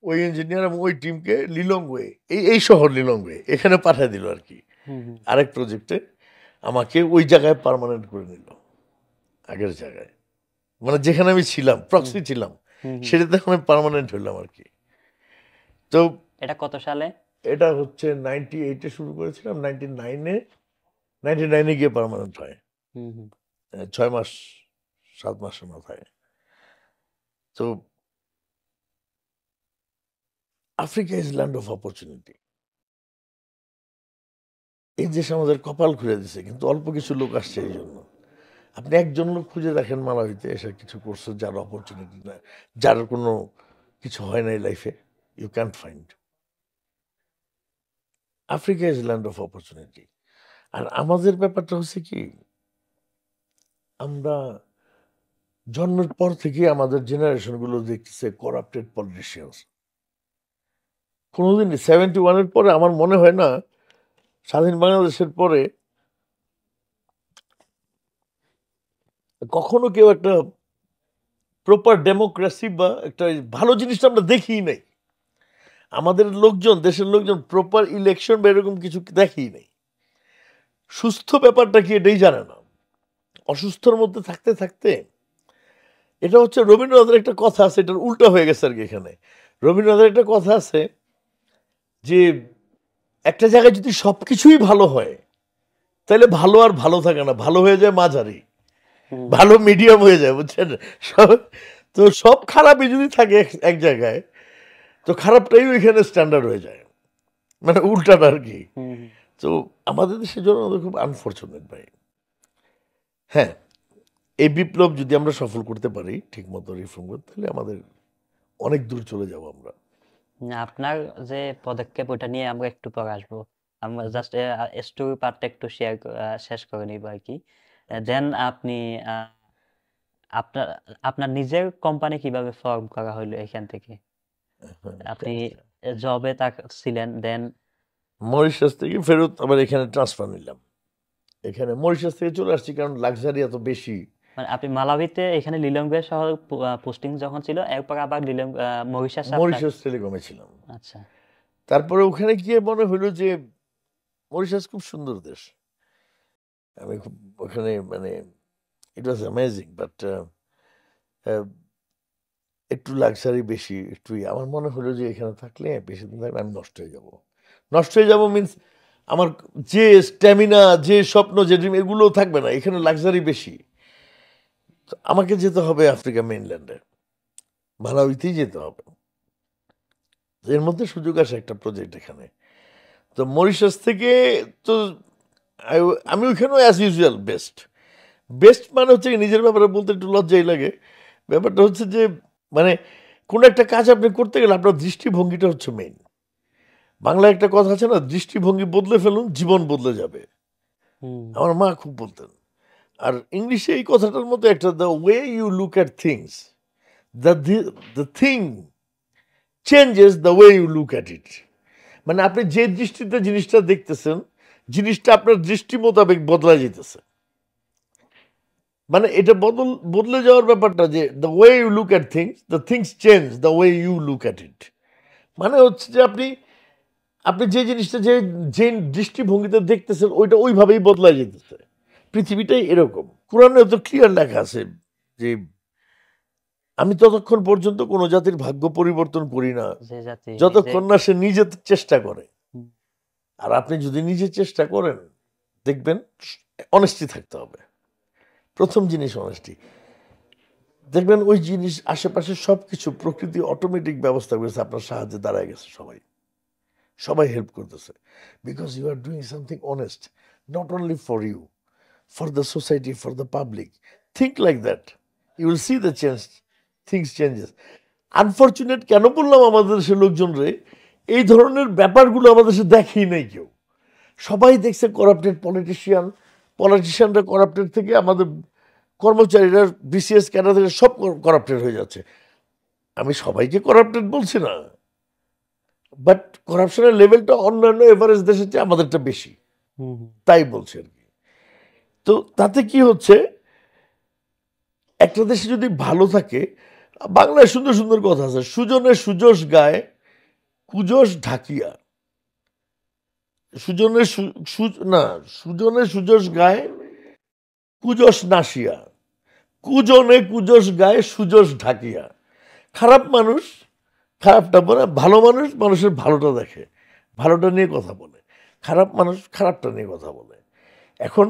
ওই ইঞ্জিনিয়ার এবং ওই টিমকে লিলংওয়ে, এই শহর লিলংওয়ে এখানে পাঠিয়ে দিল আর কি, আরেক প্রজেক্টে আমাকে ওই জায়গায় পার্মানেন্ট করে নিল, আগের জায়গায়, মানে যেখানে আমি ছিলাম প্রক্সি ছিলাম সেটাতে এখন আমি পার্মানেন্ট হইলাম আর কি। তো এটা কত সালে? এটা হচ্ছে 98-এ শুরু করেছিলাম, 99-এ গিয়ে পার্মানেন্ট হয়। 6 মাস 7 মাসের মাথায়। তো Africa is land of opportunity. এই দেশ আমাদের কপাল খুলে দিছে, কিন্তু অল্প কিছু লোক আসছে এই জন্য। আপনি একজন লোক খুঁজে দেখেন মালাউইতে এসে কিছু করছে যার অপরচুনিটি না, যার কোনো কিছু হয় নাই লাইফে, you can't find. Africa is land of opportunity. আর আমাদের ব্যাপারটা হচ্ছে কি, আমরা জন্মের পর থেকে আমাদের জেনারেশন গুলো দেখতেছে করাপ্টেড পলিটিশিয়ানস। কোনোদিন 71-এর পরে আমার মনে হয় না স্বাধীন বাংলাদেশের পরে কখনো কেউ একটা প্রপার ডেমোক্রেসি বা একটা ভালো জিনিসটা আমরা দেখিই নাই। আমাদের লোকজন, দেশের লোকজন প্রপার ইলেকশন বা এরকম কিছু দেখেই নাই। সুস্থ ব্যাপারটা কি এটাই জানে না। অসুস্থর মধ্যে থাকতে থাকতে, এটা হচ্ছে রবীন্দ্রনাথের একটা কথা আছে, এটার উল্টা হয়ে গেছে আর কি। এখানে রবীন্দ্রনাথের একটা কথা আছে যে একটা জায়গায় যদি সবকিছুই ভালো হয় তাহলে ভালো আর ভালো থাকে না, ভালো হয়ে যায় মাঝারি, ভালো মিডিয়াম হয়ে যায়, বুঝছেন? তো সব খারাপই যদি থাকে এক জায়গায়, তো খারাপটাই ওইখানে স্ট্যান্ডার্ড হয়ে যায়, মানে উল্টাটা আর কি। তো আমাদের দেশের জন্য আমাদের খুব আনফর্চুনেট ভাই। হ্যাঁ, এই বিপ্লব যদি আমরা সফল করতে পারি ঠিক মতো রিফর্ম করতে, তাহলে আমাদের অনেক দূর চলে যাব আমরা। আপনার যে পদক্ষেপ ওটা নিয়ে আমরা একটু পরে আসবো। আমরা জাস্ট স্টোরি পার্টটা একটু শেষ করে নিব আর কি। দেন আপনি আপনার আপনার নিজের কোম্পানি কিভাবে ফর্ম করা হলো এখান থেকে? আপনি জবে ছিলেন, দেন মরিশাস থেকে ফেরত আবার এখানে ট্রান্সফার নিলাম। এখানে মরিশাস থেকে চলে আসছি কারণ লাক্সারি এত বেশি। মানে আপনি মালাউইতে এখানে লিলংওয়ে শহর পোস্টিং যখন ছিল, এরপর আবার মরিশাস টেলিকমে ছিলাম। আচ্ছা। তারপরে ওখানে গিয়ে মনে হলো যে মরিশাস খুব সুন্দর দেশ। আমি খুব ওখানে মানে ইট ওয়াজ অ্যামেজিং, বাট একটু লাক্সারি বেশি, একটু আমার মনে হলো যে এখানে থাকলে বেশি দিন থাকলে আমি নষ্ট হয়ে যাব। নষ্ট হয়ে যাব মিনস আমার যে স্ট্যামিনা, যে স্বপ্ন, যে ড্রিম, এগুলো থাকবে না, এখানে লাক্সারি বেশি। আমাকে যেতে হবে আফ্রিকা মেইনল্যান্ডে, মালাউইতেই যেতে হবে। এর মধ্যে সুযোগ আসে একটা প্রজেক্ট এখানে। তো মরিশাস থেকে তো আমি ওইখানেও অ্যাজ ইউজুয়াল বেস্ট। বেস্ট মানে হচ্ছে নিজের ব্যাপারে বলতে একটু লজ্জাই লাগে। ব্যাপারটা হচ্ছে যে মানে কোনো একটা কাজ আপনি করতে গেলে আপনার দৃষ্টিভঙ্গিটা হচ্ছে মেইন। বাংলায় একটা কথা আছে না, দৃষ্টিভঙ্গি বদলে ফেলুন জীবন বদলে যাবে। আমার মা খুব বলতেন। আর ইংলিশে এই কথাটার মধ্যে একটা, the way you look at things, the thing changes the way you look at it. মানে আপনি যে দৃষ্টিতে জিনিসটা দেখতেছেন, জিনিসটা আপনার দৃষ্টি মোতাবেক বদলা যেতেছে। মানে এটা বদলে যাওয়ার ব্যাপারটা যে the way you look at things, the things change the way you look at it. মানে হচ্ছে যে আপনি যে জিনিসটা যে দৃষ্টিভঙ্গিতে দেখতেছেন ওইটা ওইভাবেই বদলা যেতেছে। পৃথিবীটাই এরকম। কোরআনে তো ক্লিয়ার লেখা আছে যে আমি ততক্ষণ পর্যন্ত কোনো জাতির ভাগ্য পরিবর্তন করি না যতক্ষণ না সে নিজে চেষ্টা করে। আর আপনি যদি নিজে চেষ্টা করেন, দেখবেন অনেস্টি থাকতে হবে। প্রথম জিনিস অনেস্টি। দেখবেন ওই জিনিস আশেপাশে সবকিছু প্রকৃতি অটোমেটিক ব্যবস্থা করেছে, আপনার সাহায্যে দাঁড়ায় গেছে। সবাই হেল্প করতেছে, because you are doing something honest, not only for you, for the society, for the public. Think like that, you will see the change, things changes. Unfortunate কেন বললাম আমাদের দেশের লোকজনরে, এই ধরনের ব্যাপারগুলো আমাদের দেশে দেখেই নাই কেউ। সবাই দেখছে করাপ্টেড পলিটিশিয়ানরা করাপ্টেড থেকে আমাদের কর্মচারীরা বিসিএস ক্যাডার থেকে সব করাপ্টেড হয়ে যাচ্ছে। আমি সবাইকে করাপ্টেড বলছি না, বাট করাপশনের লেভেলটা অন্যান্য এভারেজ দেশের চেয়ে আমাদেরটা বেশি, তাই বলছি আর কি। তো তাতে কি হচ্ছে, একটা দেশে যদি ভালো থাকে, বাংলায় সুন্দর সুন্দর কথা আছে, সুজনে সুযশ গায় কুযশ ঢাকিয়া, সুজনে সুযশ গায় কুযশ নাসিয়া, কুজনে কুযশ গায় সুযশ ঢাকিয়া। খারাপ মানুষ খারাপটা বলে, ভালো মানুষ মানুষের ভালোটা দেখে, ভালোটা নিয়ে কথা বলে, খারাপ মানুষ খারাপটা নিয়ে কথা বলে। এখন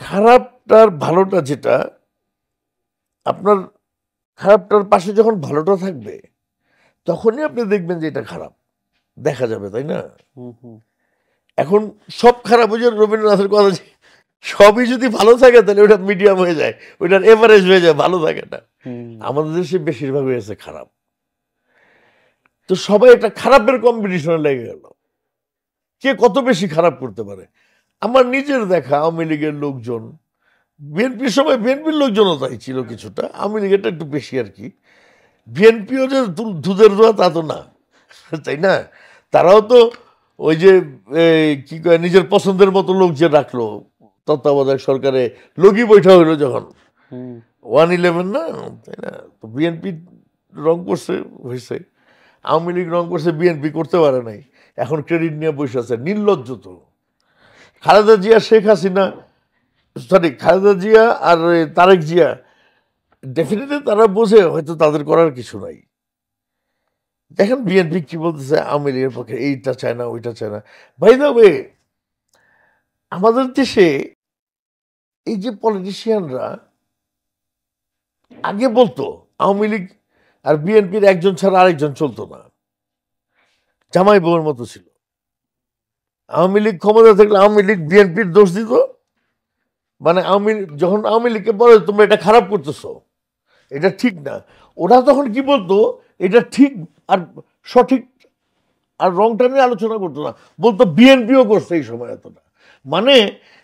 খারাপটার ভালোটা যেটা, আপনার খারাপটার পাশে যখন ভালোটা থাকবে তখনই আপনি দেখবেন যে এটা খারাপ দেখা যাবে, তাই না? এখন সব খারাপ হয়ে যায়, রবীন্দ্রনাথের কথা যে সবই যদি ভালো থাকে তাহলে ওটা মিডিয়াম হয়ে যায়, ওইটার এভারেজ হয়ে যায়, ভালো থাকে না। আমাদের দেশে বেশিরভাগ হয়েছে খারাপ। তো সবাই একটা খারাপের কম্পিটিশনে লেগে গেল, কে কত বেশি খারাপ করতে পারে। আমার নিজের দেখা আওয়ামী লীগের লোকজন, বিএনপির সময় বিএনপির লোকজনও তাই ছিল কিছুটা, আওয়ামী লীগেরটা একটু বেশি আর কি। বিএনপিও যে দুধের দোয়া তা তো না, তাই না? তারাও তো ওই যে কি কয় নিজের পছন্দের মতো লোক যে রাখলো তত্ত্বাবধায়ক সরকারে, লগি বৈঠা হইলো যখন 1/11 না, তাই না? তো বিএনপি রং করছে হয়েছে, আওয়ামী লীগ রং করছে, বিএনপি করতে পারে নাই, এখন ক্রেডিট নিয়ে বসে আছে। নির্লজ্জ তো। খালেদা জিয়া, শেখ হাসিনা, সরি খালেদা জিয়া আর তারেক জিয়া ডেফিনেটলি তারা বোঝে হয়তো তাদের করার কিছু নাই। দেখেন বিএনপি কি বলতেছে আওয়ামী লীগের পক্ষে, এইটা চায় না ওইটা চায় না। বাই দ্য ওয়ে, আমাদের দেশে এই যে পলিটিশিয়ানরা আগে বলতো আওয়ামী লীগ আর বিএনপির একজন ছাড়া আরেকজন চলতো না, জামাই বউয়ের মতো ছিল। আওয়ামী লীগ ক্ষমতা থাকলে আওয়ামী লীগ বিএনপির দোষ দিত, মানে যখন আওয়ামী লীগকে বলে তোমরা এটা খারাপ করতেছো, এটা ঠিক না, ওরা তখন কি বলতো এটা ঠিক আর সঠিক আর রংটা নিয়ে আলোচনা করতো না, বলতো বিএনপিও করছে এই সময় এতটা। মানে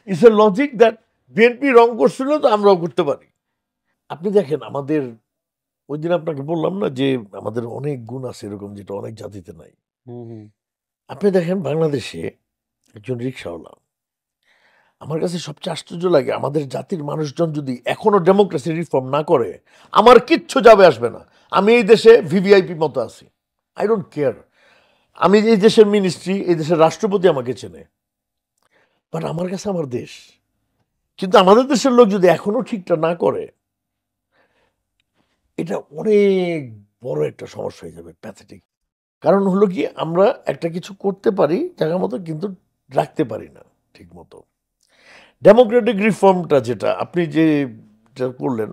it's a logic that BNP wrong করছিল তো আমরাও করতে পারি। আপনি দেখেন আমাদের ওই দিন আপনাকে বললাম না যে আমাদের অনেক গুণ আছে এরকম যেটা অনেক জাতিতে নাই। আপনি দেখেন বাংলাদেশে একজন রিক্সাওয়ালা, আমার কাছে সবচেয়ে আশ্চর্য লাগে আমাদের জাতির মানুষজন যদি এখনো ডেমোক্রেসি রিফর্ম না করে আমার কিচ্ছু যাবে আসবে না। আমি এই দেশে ভিভিআইপি মতো আছি, আই ডোন্ট কেয়ার। আমি এই দেশের মিনিস্ট্রি, এই দেশের রাষ্ট্রপতি আমাকে চেনে, বাট আমার কাছে আমার দেশ। কিন্তু আমাদের দেশের লোক যদি এখনো ঠিকটা না করে, এটা অনেক বড় একটা সমস্যা হয়ে যাবে, প্যাথেটিক। কারণ হলো কি, আমরা একটা কিছু করতে পারি জায়গা মতো কিন্তু রাখতে পারি না ঠিক মতো। ডেমোক্রেটিক রিফর্মটা যেটা আপনি যেটা করলেন,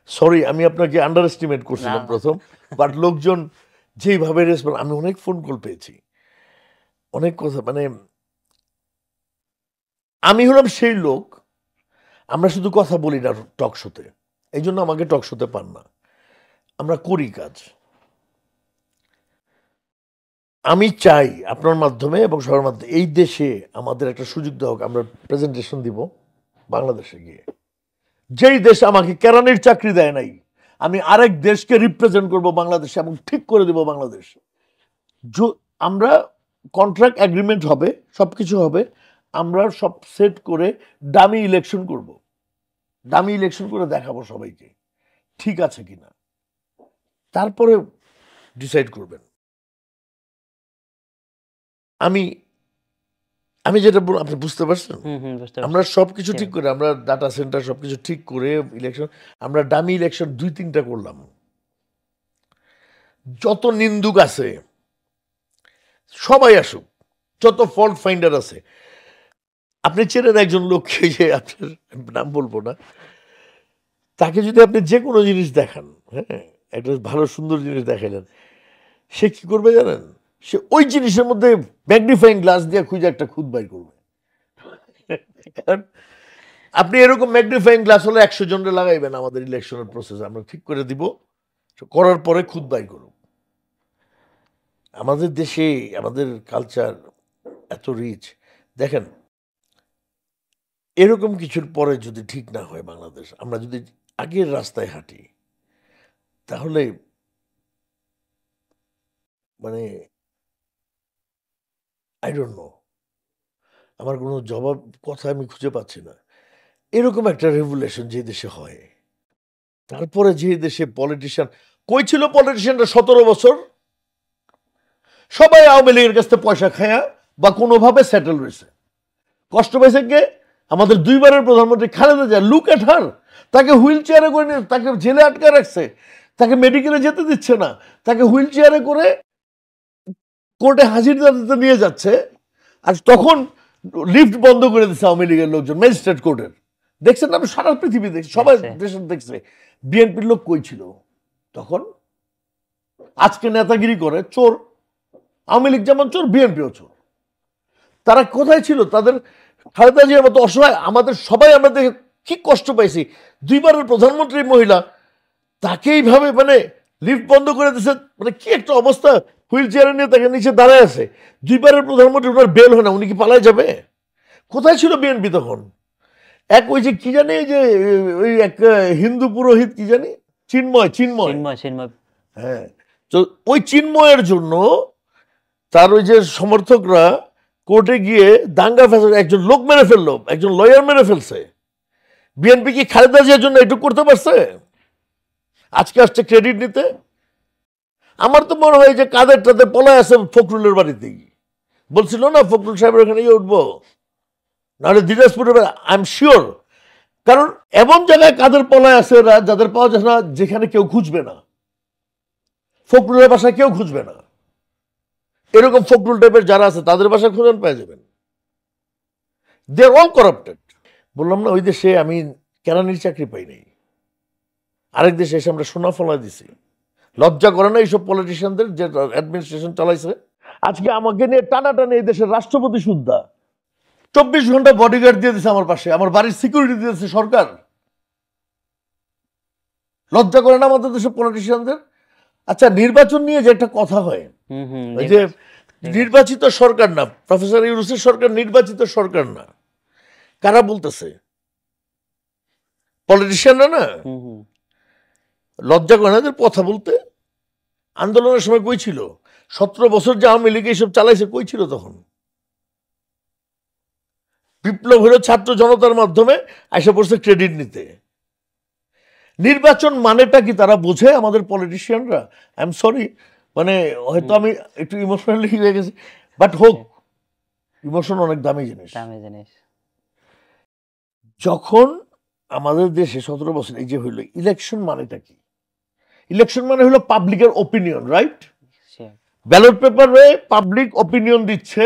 সরি আমি আপনাকে আন্ডার এস্টিমেট করছিলাম প্রথম, বাট লোকজন যেইভাবে রেসপন্স, আমি অনেক ফোন কল পেয়েছি, অনেক কথা। মানে আমি হলাম সেই লোক, আমরা শুধু কথা বলি না টক শোতে, এই জন্য আমাকে টক শোতে পান না, আমরা করি কাজ। আমি চাই আপনার মাধ্যমে এবং সবার মাধ্যমে এই দেশে আমাদের একটা সুযোগ দেওয়া হোক, আমরা প্রেজেন্টেশন দিব বাংলাদেশে গিয়ে। যেই দেশ আমাকে কেরানির চাকরি দেয় নাই, আমি আরেক দেশকে রিপ্রেজেন্ট করব বাংলাদেশে এবং ঠিক করে দেব বাংলাদেশ। আমরা কন্ট্রাক্ট এগ্রিমেন্ট হবে, সবকিছু হবে, আমরা সব সেট করে ডামি ইলেকশন করব, ডামি ইলেকশন করে দেখাবো সবাইকে ঠিক আছে কিনা, তারপরে ডিসাইড করবেন। আমি আমি যেটা আপনি বুঝতে পারছেন, আমরা সবকিছু ঠিক করে, আমরা ডাটা সেন্টার সবকিছু ঠিক করে ইলেকশন, আমরা ডামি ইলেকশন 2-3টা করলাম। যত নিন্দুক আছে সবাই আসুক, যত ফল্ট ফাইন্ডার আছে। আপনি চেনেন একজন লোককে, যে আপনার নাম বলবো না, তাকে যদি আপনি যে কোনো জিনিস দেখান, হ্যাঁ একটা ভালো সুন্দর জিনিস দেখালেন, সে কি করবে জানেন? সে ওই জিনিসের মধ্যে ম্যাগনিফাইং গ্লাস দিয়ে খুঁজে একটা খুদ বাই করবে। আপনি এরকম ম্যাগনিফাইং গ্লাস হলে 100 জনকে লাগাইবেন আমাদের ইলেকশনের প্রসেস, আমরা ঠিক করে দিব, করার পরে খুদ বাই করুন। আমাদের দেশে আমাদের কালচার এত রিচ। দেখেন এরকম কিছুর পরে যদি ঠিক না হয় বাংলাদেশ, আমরা যদি আগের রাস্তায় হাঁটি, তাহলে মানে আই ডোন্ট নো, আমার কোনো জবাব কথা আমি খুঁজে পাচ্ছি না। এরকম একটা রেভুলেশন যে দেশে হয়, তারপরে যে দেশে পলিটিশিয়ান কই ছিল, পলিটিশিয়ানরা 17 বছর সবাই আওয়ামী লীগের কাছ থেকে পয়সা খায়া বা কোনোভাবে সেটেল রয়েছে। কষ্ট পেয়েছে কে? আমাদের 2বারের প্রধানমন্ত্রী খালেদা জিয়া। লুক এট হার, তাকে হুইল চেয়ারে করে নিয়ে তাকে জেলে আটকে রাখছে, তাকে মেডিকেলে যেতে দিচ্ছে না, তাকে হুইল চেয়ারে করে কোর্টে হাজির দিতে নিয়ে যাচ্ছে। আর তখন লিফট বন্ধ করে দিচ্ছে আওয়ামী লীগের লোকজন ম্যাজিস্ট্রেট কোর্টের, দেখছেন না? সারা পৃথিবী দেখছে, সবাই দেখছে। দেশে দেখছে বিএনপির লোক কই ছিল তখন। আজকে নেতাগিরি করে চোর, আওয়ামী লীগ যেমন চোর, বিএনপিও চোর। তারা কোথায় ছিল? তাদের খালেদা জিয়ার মতো অসহায়, আমাদের সবাই আমরা দেখে কি কষ্ট পাইছি। দুইবারের প্রধানমন্ত্রী মহিলা, তাকে এইভাবে মানে লিফট বন্ধ করে দিচ্ছে, মানে কি একটা অবস্থা। হুইল চেয়ারে নিয়ে তাকে নিচে দাঁড়ায় আছে। দুইবারের প্রধানমন্ত্রী, ওনার বেল হয় না, উনি কি পালায় যাবে? কোথায় ছিল বিএনপি তখন? এক ওই যে কি জানি, যে ওই এক হিন্দু পুরোহিত কি জানি, চিন্ময় চিন্ময় চিন্ময় চিন্ময় হ্যাঁ, তো ওই চিন্ময়ের জন্য তার ওই যে সমর্থকরা কোর্টে গিয়ে দাঙ্গা ফেসাদ, একজন লোক মেরে ফেললো, একজন লয়ার মেরে ফেলছে। বিএনপি কি খালেদা জিয়ার জন্য এটুকু করতে পারছে? আজকে আসছে ক্রেডিট নিতে। আমার তো মনে হয় যে কাদের টাদের পলায় আছে ফখরুলের বাড়িতেই। বলছিল না ফখরুল সাহেবের ওখানে গিয়ে উঠবো, নাহলে দিনাজপুরের, আই এম শিওর। কারণ এমন জায়গায় কাদের পলায় আছে এরা, যাদের পাওয়া যায় না, যেখানে কেউ খুঁজবে না। ফখরুলের বাসায় কেউ খুঁজবে না। এরকম ফখরুল টাইপের যারা আছে তাদের বাসায় খুঁজেন পেয়ে যাবেন। দে আর অল করাপ্টেড। বললাম না, ওই দেশে আমি কেরানির চাকরি পাই নাই, আরেক দেশে এসে আমরা সোনা ফলা দিছি। লজ্জা করে না এইসব পলিটিশিয়ানদের যে অ্যাডমিনিস্ট্রেশন চালাইছে? আজকে আমাকে নিয়ে টানাটানি এই দেশের রাষ্ট্রপতি সুদ্ধা 24 ঘন্টা বডিগার্ড দিয়ে দিছে আমার পাশে, আমার বাড়ির সিকিউরিটি দিয়েছে সরকার। লজ্জা করে না আমাদের দেশের পলিটিশিয়ানদের? আচ্ছা, নির্বাচন নিয়ে যে একটা কথা হয়, ওই যে নির্বাচিত সরকার না, প্রফেসর ইউনূসের সরকার নির্বাচিত সরকার না, কারা বলতেছে? পলিটিশিয়ানরা না? লজ্জা করে না এদের কথা বলতে? আন্দোলনের সময় কই ছিল? 17 বছর যে আওয়ামী লীগ এইসব চালাইছে, কই ছিল তখন? বিপ্লব হলো ছাত্র জনতার মাধ্যমে, আইসা পড়ছে ক্রেডিট নিতে। নির্বাচন মানেটা কি তারা বোঝে আমাদের পলিটিশিয়ানরা? আই এম সরি, মানে হয়তো আমি একটু ইমোশনালি হয়ে গেছি, বাট হোক, ইমোশন অনেক দামি জিনিস। যখন আমাদের দেশে 17 বছর এই যে হইলো, ইলেকশন মানেটা কি? ইলেকশন মানে হলো পাবলিকের ওপিনিয়ন, রাইট? ব্যালট পেপারে পাবলিক ওপিনিয়ন দিচ্ছে,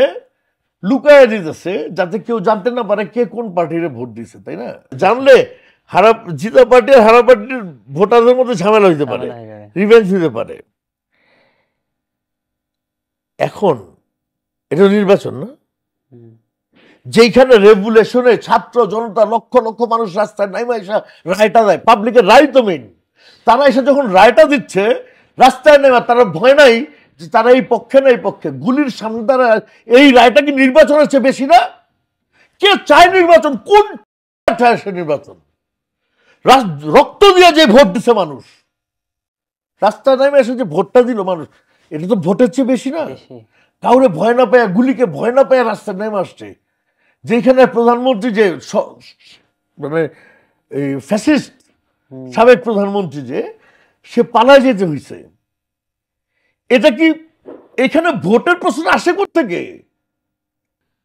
লুকায় দিতেছে, যাতে কেউ জানতে না পারে কে কোন পার্টির ভোট দিচ্ছে, তাই না? জানলে জিতা পার্টি আর হারা পার্টির ভোটারদের মধ্যে ঝামেলা হইতে পারে, রিভেঞ্জ হইতে পারে। এখন এটা নির্বাচন না, যেখানে রেগুলেশনে ছাত্র জনতা লক্ষ লক্ষ মানুষ রাস্তায় নাইমা এসে রায়টা দেয়, পাবলিকের রায় তো মেইন। তারা এসে যখন রায়টা দিচ্ছে রাস্তায় নেমা, তারা ভয় নাই যে তারা এই পক্ষে না এই পক্ষে, গুলির সামনে তারা এই রায়টা কি নির্বাচনের চেয়ে বেশি না? কে চায় নির্বাচন? কোন চায় সে নির্বাচন? রক্ত দিয়ে যে ভোট দিছে মানুষ, রাস্তায় নেমে এসে যে ভোটটা দিল মানুষ, এটা তো ভোটের চেয়ে বেশি না? কাউরে ভয় না পায়, গুলিকে ভয় না পায় রাস্তায় নেমে আসছে। যেখানে প্রধানমন্ত্রী যে মানে এই ফ্যাসিস্ট সাবেক প্রধানমন্ত্রী, যে সে পালায় যেতে হয়েছে, এটা কি এখানে ভোটের প্রশ্ন আসে কোত্থেকে?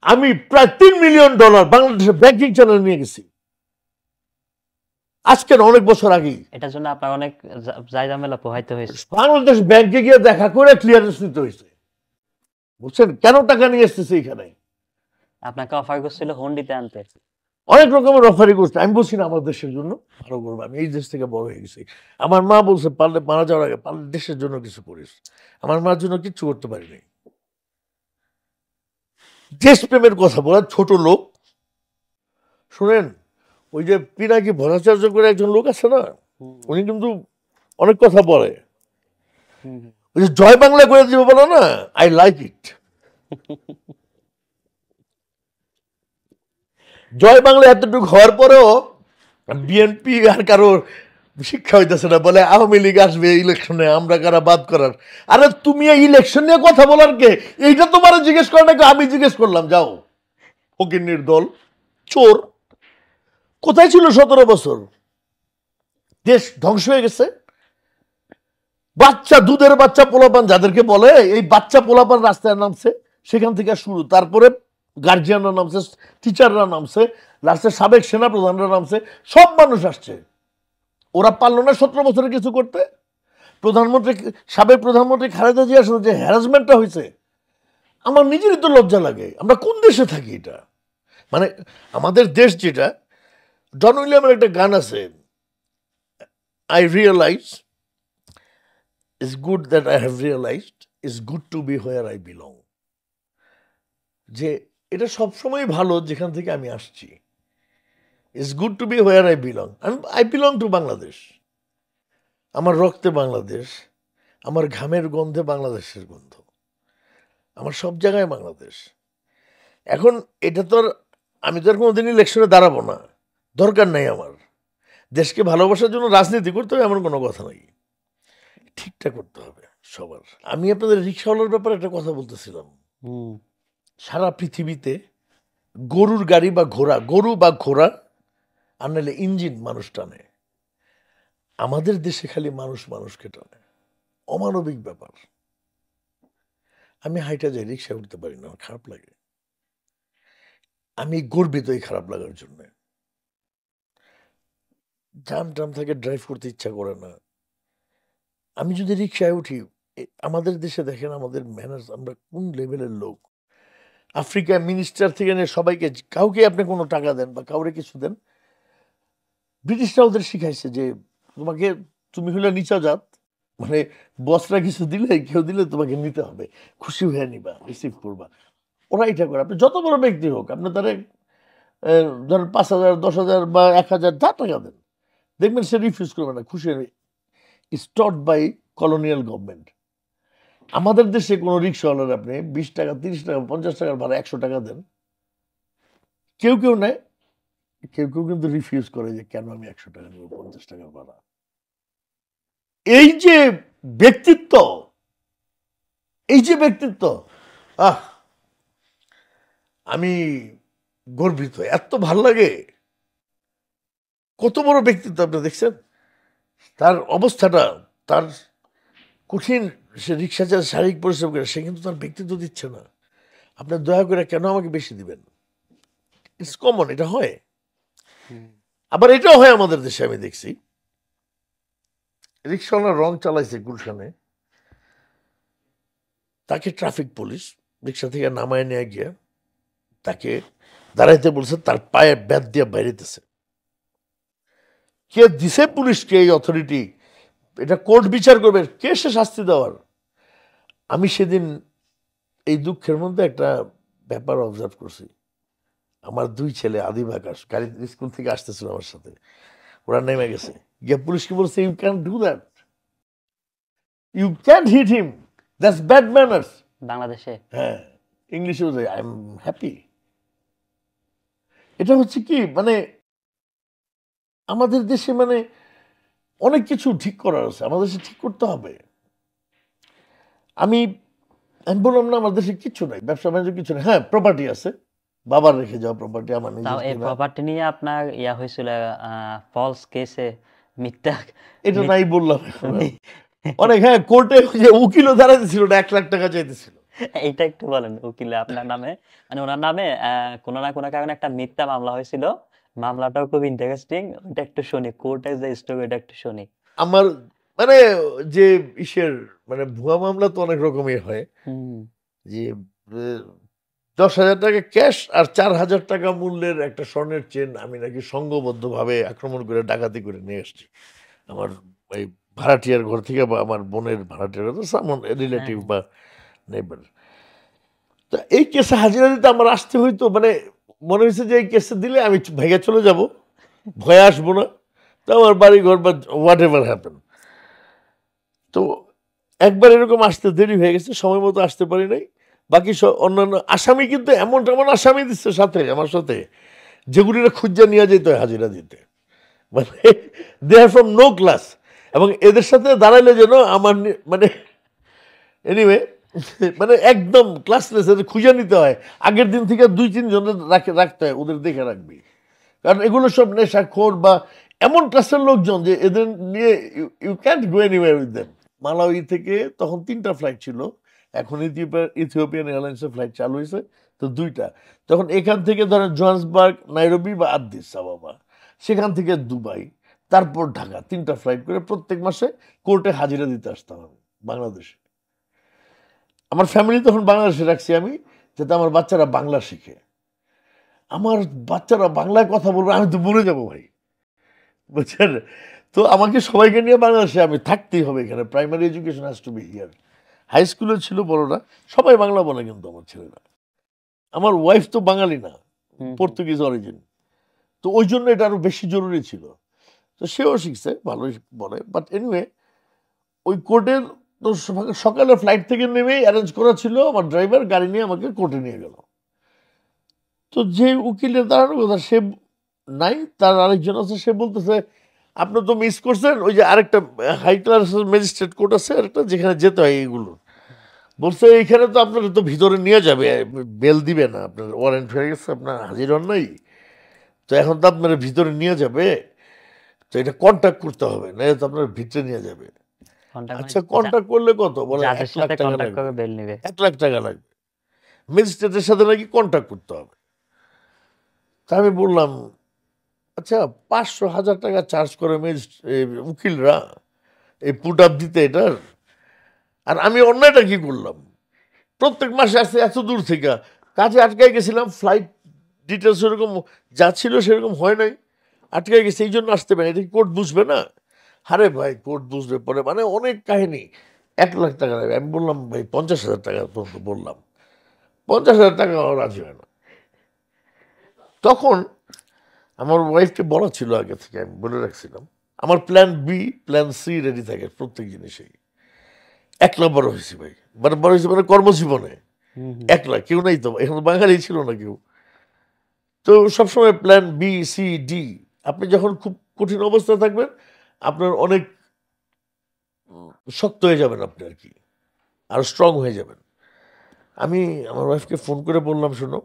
আমি প্রায় $3 মিলিয়ন বাংলাদেশের ব্যাংকিং চ্যানেল নিয়ে গেছি আজকের অনেক বছর আগেই। এটার জন্য আপনার অনেক ঝামেলা পোহাইতে হয়েছে। বাংলাদেশ ব্যাংকে গিয়ে দেখা করে ক্লিয়ারেন্স নিতে হয়েছে। বুঝছেন কেন টাকা নিয়ে এসতেছে এখানে? আপনাকে অফার করছিল হুন্ডিতে আনতে, অনেক রকমের অফারই করছে। আমি বলছি না আমার দেশের জন্য ভালো করবো, আমি এই দেশ থেকে বড় হয়ে গেছি। আমার মা বলছে পারলে মারা যাওয়ার আগে পারলে দেশের জন্য কিছু করিস। আমার মার জন্য কিচ্ছু করতে পারিনি। দেশপ্রেমের কথা বলা ছোট লোক। শুনেন, ওই যে পিনাকি ভট্টাচার্য করে একজন লোক আছে না, উনি কিন্তু অনেক কথা বলে। ওই যে জয় বাংলা করে দিবে বলো না, আই লাইক ইট। জয় বাংলা এতটুকু হওয়ার পরেও বিএনপি আর কারোর শিক্ষা হইতেছে না, বলে আওয়ামী লীগ আসবে ইলেকশনে, আমরা কারা বাদ করার। আরে তুমি এই ইলেকশন নিয়ে কথা বলার কে? এইটা তোমার জিজ্ঞেস করার নাকি আমি জিজ্ঞেস করলাম? যাও, ফকিন্নির দল, চোর। কোথায় ছিল 17 বছর? দেশ ধ্বংস হয়ে গেছে। বাচ্চা, দুধের বাচ্চা পোলাপান যাদেরকে বলে, এই বাচ্চা পোলাপান রাস্তায় নামছে, সেখান থেকে শুরু। তারপরে গার্জিয়ানরা নামছে, টিচাররা নামছে, লাস্টে সাবেক সেনাপ্রধানরা নামছে, সব মানুষ আসছে। ওরা পারলো না 17 বছরে কিছু করতে। প্রধানমন্ত্রী, সাবেক প্রধানমন্ত্রী খালেদা জিয়ার সাথে যে হ্যারাসমেন্টটা হয়েছে, আমার নিজেরই তো লজ্জা লাগে। আমরা কোন দেশে থাকি? এটা মানে আমাদের দেশ যেটা, জন উইলিয়ামের একটা গান আছে, I realise it's good that I have realised it's good to be where I belong. যে এটা সবসময় ভালো যেখান থেকে আমি আসছি। It's good to be where I belong. I belong to Bangladesh. আমার রক্তে বাংলাদেশ, আমার ঘামের গন্ধে বাংলাদেশের গন্ধ, আমার সব জায়গায় বাংলাদেশ। এখন এটা তো আর আমি তো আর কোনোদিন ইলেকশনে দাঁড়াবো না, দরকার নাই আমার। দেশকে ভালোবাসার জন্য রাজনীতি করতে হবে এমন কোনো কথা নাই, ঠিকঠাক করতে হবে সবার। আমি আপনাদের রিক্সাওয়ালার ব্যাপারে একটা কথা বলতেছিলাম। সারা পৃথিবীতে গরুর গাড়ি বা ঘোড়া, গরু বা ঘোড়া আর নাহলে ইঞ্জিন মানুষ টানে, আমাদের দেশে খালি মানুষ মানুষকে টানে, অমানবিক ব্যাপার। আমি হাইটা যাই, রিক্সা উঠতে পারি না, আমার খারাপ লাগে। আমি গর্বিত এই খারাপ লাগার জন্য। জাম টাম থাকে, ড্রাইভ করতে ইচ্ছা করে না। আমি যদি রিক্সায় উঠি, আমাদের দেশে দেখেন আমাদের ম্যানার্স, আমরা কোন লেভেলের লোক। আফ্রিকা মিনিস্টার থেকে নিয়ে সবাইকে, কাউকে আপনি কোনো টাকা দেন বা কাউরে কিছু দেন, ব্রিটিশরা ওদের শিখাইছে যে তোমাকে, তুমি হলে নিচা জাত, মানে বসরা কিছু দিলে, কেউ দিলে তোমাকে নিতে হবে, খুশি হয়ে নিবা, রিসিভ করবা। ওরা এটা করে। আপনি যত বড় ব্যক্তি হোক, আপনি তারে ধরেন 5,000, 10,000 বা 1,000 যা টাকা দেন, দেখবেন সে রিফিউজ করবে না, খুশি হবে। It's taught by colonial government. আমাদের দেশে কোনো রিক্সাওয়ালার আপনি 20 টাকা, 30 টাকা, 50 টাকার ভাড়া 100 টাকা দেন, কেউ কেউ নেয়, কেউ কেউ কিন্তু রিফিউজ করে যে কেন আমি 100 টাকা নেব, 50 টাকার ভাড়া। এই যে ব্যক্তিত্ব, এই যে ব্যক্তিত্ব, আহ আমি গর্বিত, এত ভাল লাগে। কত বড় ব্যক্তিত্ব আপনি দেখছেন, তার অবস্থাটা, তার কঠিন, সে রিক্সা চালায়, শারীরিক পরিশ্রম করে, সে কিন্তু তার ব্যক্তিত্ব দিচ্ছে না। আপনার দয়া করে কেন আমাকে বেশি দিবেন? ইটস কমন, এটা হয়। আবার এটাও হয় আমাদের দেশে, আমি দেখছি রিক্সাওয়ালা রং চালাইছে গুলশানে, তাকে ট্রাফিক পুলিশ রিক্সা থেকে নামায় নিয়ে গিয়ে তাকে দাঁড়াইতে বলছে, তার পায়ে ব্যাট দিয়ে বাইরেতেছে। কে দিছে পুলিশকে এই অথরিটি? এটা কোর্ট বিচার করবে, কে সে শাস্তি দেওয়ার? আমি সেদিন এই দুঃখের মধ্যে একটা ব্যাপার অবজার্ভ করছি। আমার 2 ছেলে আদিব আকাশ গাড়ি স্কুল থেকে আসতেছিল আমার সাথে, ওরা নেমে গেছে, গিয়ে পুলিশকে বলছে, you can do that, you can hit him, that's bad manners. বাংলাদেশে হ্যাঁ, ইংলিশে বলছে, আই এম হ্যাপি। এটা হচ্ছে কি, মানে আমাদের দেশে মানে অনেক কিছু ঠিক করার আছে, আমাদের দেশে ঠিক করতে হবে। আমি আমি বললাম না আমার দেশে কিছু নাই, ব্যবসা বাণিজ্য কিছু নেই। হ্যাঁ, প্রপার্টি আছে, বাবার রেখে যাওয়া প্রপার্টি, আমার তাও নিজের এই কেনা। প্রপার্টি নিয়ে আপনার ইয়া হয়েছিল, ফলস কেসে, মিথ্যা এটা মিথ- নাই বললাম এখন। মি- অনেক, হ্যাঁ, কোর্টে যে উকিলও দাঁড়াইতেছিল, 1,00,000 টাকা চাইতেছিল। এইটা একটু বলেন, উকিলে আপনার নামে, মানে ওনার নামে কোনো না কোনো কারণে একটা মিথ্যা মামলা হয়েছিল। মামলাটাও খুব ইন্টারেস্টিং, ওইটা একটু শুনি, কোর্টের যে স্টোরি এটা একটু শুনি। আমার মানে যে ইসের মানে ভুয়া মামলা তো অনেক রকমের হয়, হুম। যে 10,000 টাকা ক্যাশ আর 4,000 টাকা মূল্যের একটা স্বর্ণের চেন আমি নাকি সংঘবদ্ধভাবে আক্রমণ করে ডাকাতি করে নিয়ে এসেছি আমার এই ভাড়াটিয়ার ঘর থেকে, বা আমার বোনের ভাড়াটিয়ার ঘর, সামন রিলেটিভ হ্যাঁ। বা নেইবার। তা এই কেসে হাজিরা দিতে আমার আসতে হইতো, মানে মনে হয়েছে যে এই কেসে দিলে আমি ভেঙে চলে যাব, ভয়ে আসবো না, তো আমার বাড়ি ঘর বা হোয়াট এভার হ্যাপেন। তো একবার এরকম আসতে দেরি হয়ে গেছে, সময় মতো আসতে পারি নাই। বাকি সব অন্যান্য আসামি কিন্তু এমন তেমন আসামি দিচ্ছে সাথে, আমার সাথে, যেগুলিরা খুঁজা নিয়ে যেত হাজিরা দিতে, মানে দে আর ফ্রম নো ক্লাস। এবং এদের সাথে দাঁড়াইলে যেন আমার মানে এনিওয়ে, মানে একদম ক্লাসলেস, এদের খুঁজে নিতে হয়। আগের দিন থেকে 2-3 জনের রাখতে হয়, ওদের দেখে রাখবি, কারণ এগুলো সব নেশাখোর বা এমন ক্লাসের লোকজন যে এদের নিয়ে you can't go anywhere with them. Malawi থেকে তখন 3টা ফ্লাইট ছিল, এখন ইথিওপিয়ান এয়ারলাইন্সের ফ্লাইট চালু হয়েছে, তো 2টা। তখন এখান থেকে ধরেন জোহান্সবার্গ, নাইরোবি বা আদ্দিস আবাবা, সেখান থেকে দুবাই, তারপর ঢাকা, 3টা ফ্লাইট করে প্রত্যেক মাসে কোর্টে হাজিরা দিতে আসতাম আমি বাংলাদেশে। আমার ফ্যামিলি তখন বাংলাদেশে রাখছি আমি, যাতে আমার বাচ্চারা বাংলা শিখে। আমার বাচ্চারা বাংলায় কথা বলবে, আমি তো মরে যাবো ভাই, বুঝছেন? তো আমাকে সবাইকে নিয়ে বাংলাদেশে আমি থাকতেই হবে, এখানে primary education has to be here. High স্কুলে ছিল বড়রা, সবাই বাংলা বলে, কিন্তু আমার ছেলেরা, আমার ওয়াইফ তো বাঙালি না, পর্তুগিজ অরিজিন, তো ওই জন্য এটা আরো বেশি জরুরি ছিল। তো সেও শিখছে, ভালোই বলে। বাট এনিওয়ে, ওই কোর্টের তো সকালে ফ্লাইট থেকে নেমেই অ্যারেঞ্জ করা ছিল, আমার ড্রাইভার গাড়ি নিয়ে আমাকে কোর্টে নিয়ে গেল। তো যে উকিলের দাঁড়ানোর কথা সে নাই, তার আরেকজন আছে, সে বলতেছে আপনি তো মিস করছেন, ওই যে আরেকটা হাই ক্লাস ম্যাজিস্ট্রেট কোর্ট আছে আরেকটা, যেখানে যেতে হয় এইগুলো। বলছে এইখানে তো আপনার তো ভিতরে নিয়ে যাবে, বেল দিবে না, আপনার ওয়ারেন্ট হয়ে গেছে, আপনার হাজির হন নাই, তো এখন তো আপনার ভিতরে নিয়ে যাবে, তো এটা কন্ট্যাক্ট করতে হবে, না তো আপনার ভিতরে নিয়ে যাবে। আচ্ছা, কন্ট্যাক্ট করলে কত? বলে 1 লাখ টাকা লাগবে, 1 লাখ টাকা লাগবে, ম্যাজিস্ট্রেটের সাথে নাকি কন্ট্যাক্ট করতে হবে। তা আমি বললাম আচ্ছা, 500,000 টাকা চার্জ করে উকিলরা এই পুট আপ দিতে এটার, আর আমি অন্যায়টা কি করলাম? প্রত্যেক মাসে আসছে এত দূর থেকে, কাজে আটকাই গেছিলাম, ফ্লাইট ডিটেলস সেরকম যা ছিল সেরকম হয় নাই, আটকাই গেছে, এই জন্য আসতে পারে, এটা কি কোর্ট বুঝবে না? আরে ভাই, কোর্ট বুঝবে পরে, মানে অনেক কাহিনী। 1 লাখ টাকা লাগবে। আমি বললাম ভাই 50,000 টাকা পর্যন্ত বললাম, 50,000 টাকা রাজি হয় না। তখন আমার ওয়াইফকে বলা ছিল আগে থেকে, আমি বলে রাখছিলাম আমার plan B plan C ready থাকে প্রত্যেক জিনিসেই। 1 লাখ বড় হয়েছি ভাই, মানে বড় হয়েছি মানে কর্মজীবনে 1 লাখ, কেউ নাই তো এখন, বাঙালি ছিল না কেউ। তো সবসময় প্ল্যান বি সি ডি, আপনি যখন খুব কঠিন অবস্থায় থাকবেন আপনার অনেক শক্ত হয়ে যাবেন আপনি, আর কি আরো স্ট্রং হয়ে যাবেন। আমি আমার ওয়াইফকে ফোন করে বললাম, শোনো,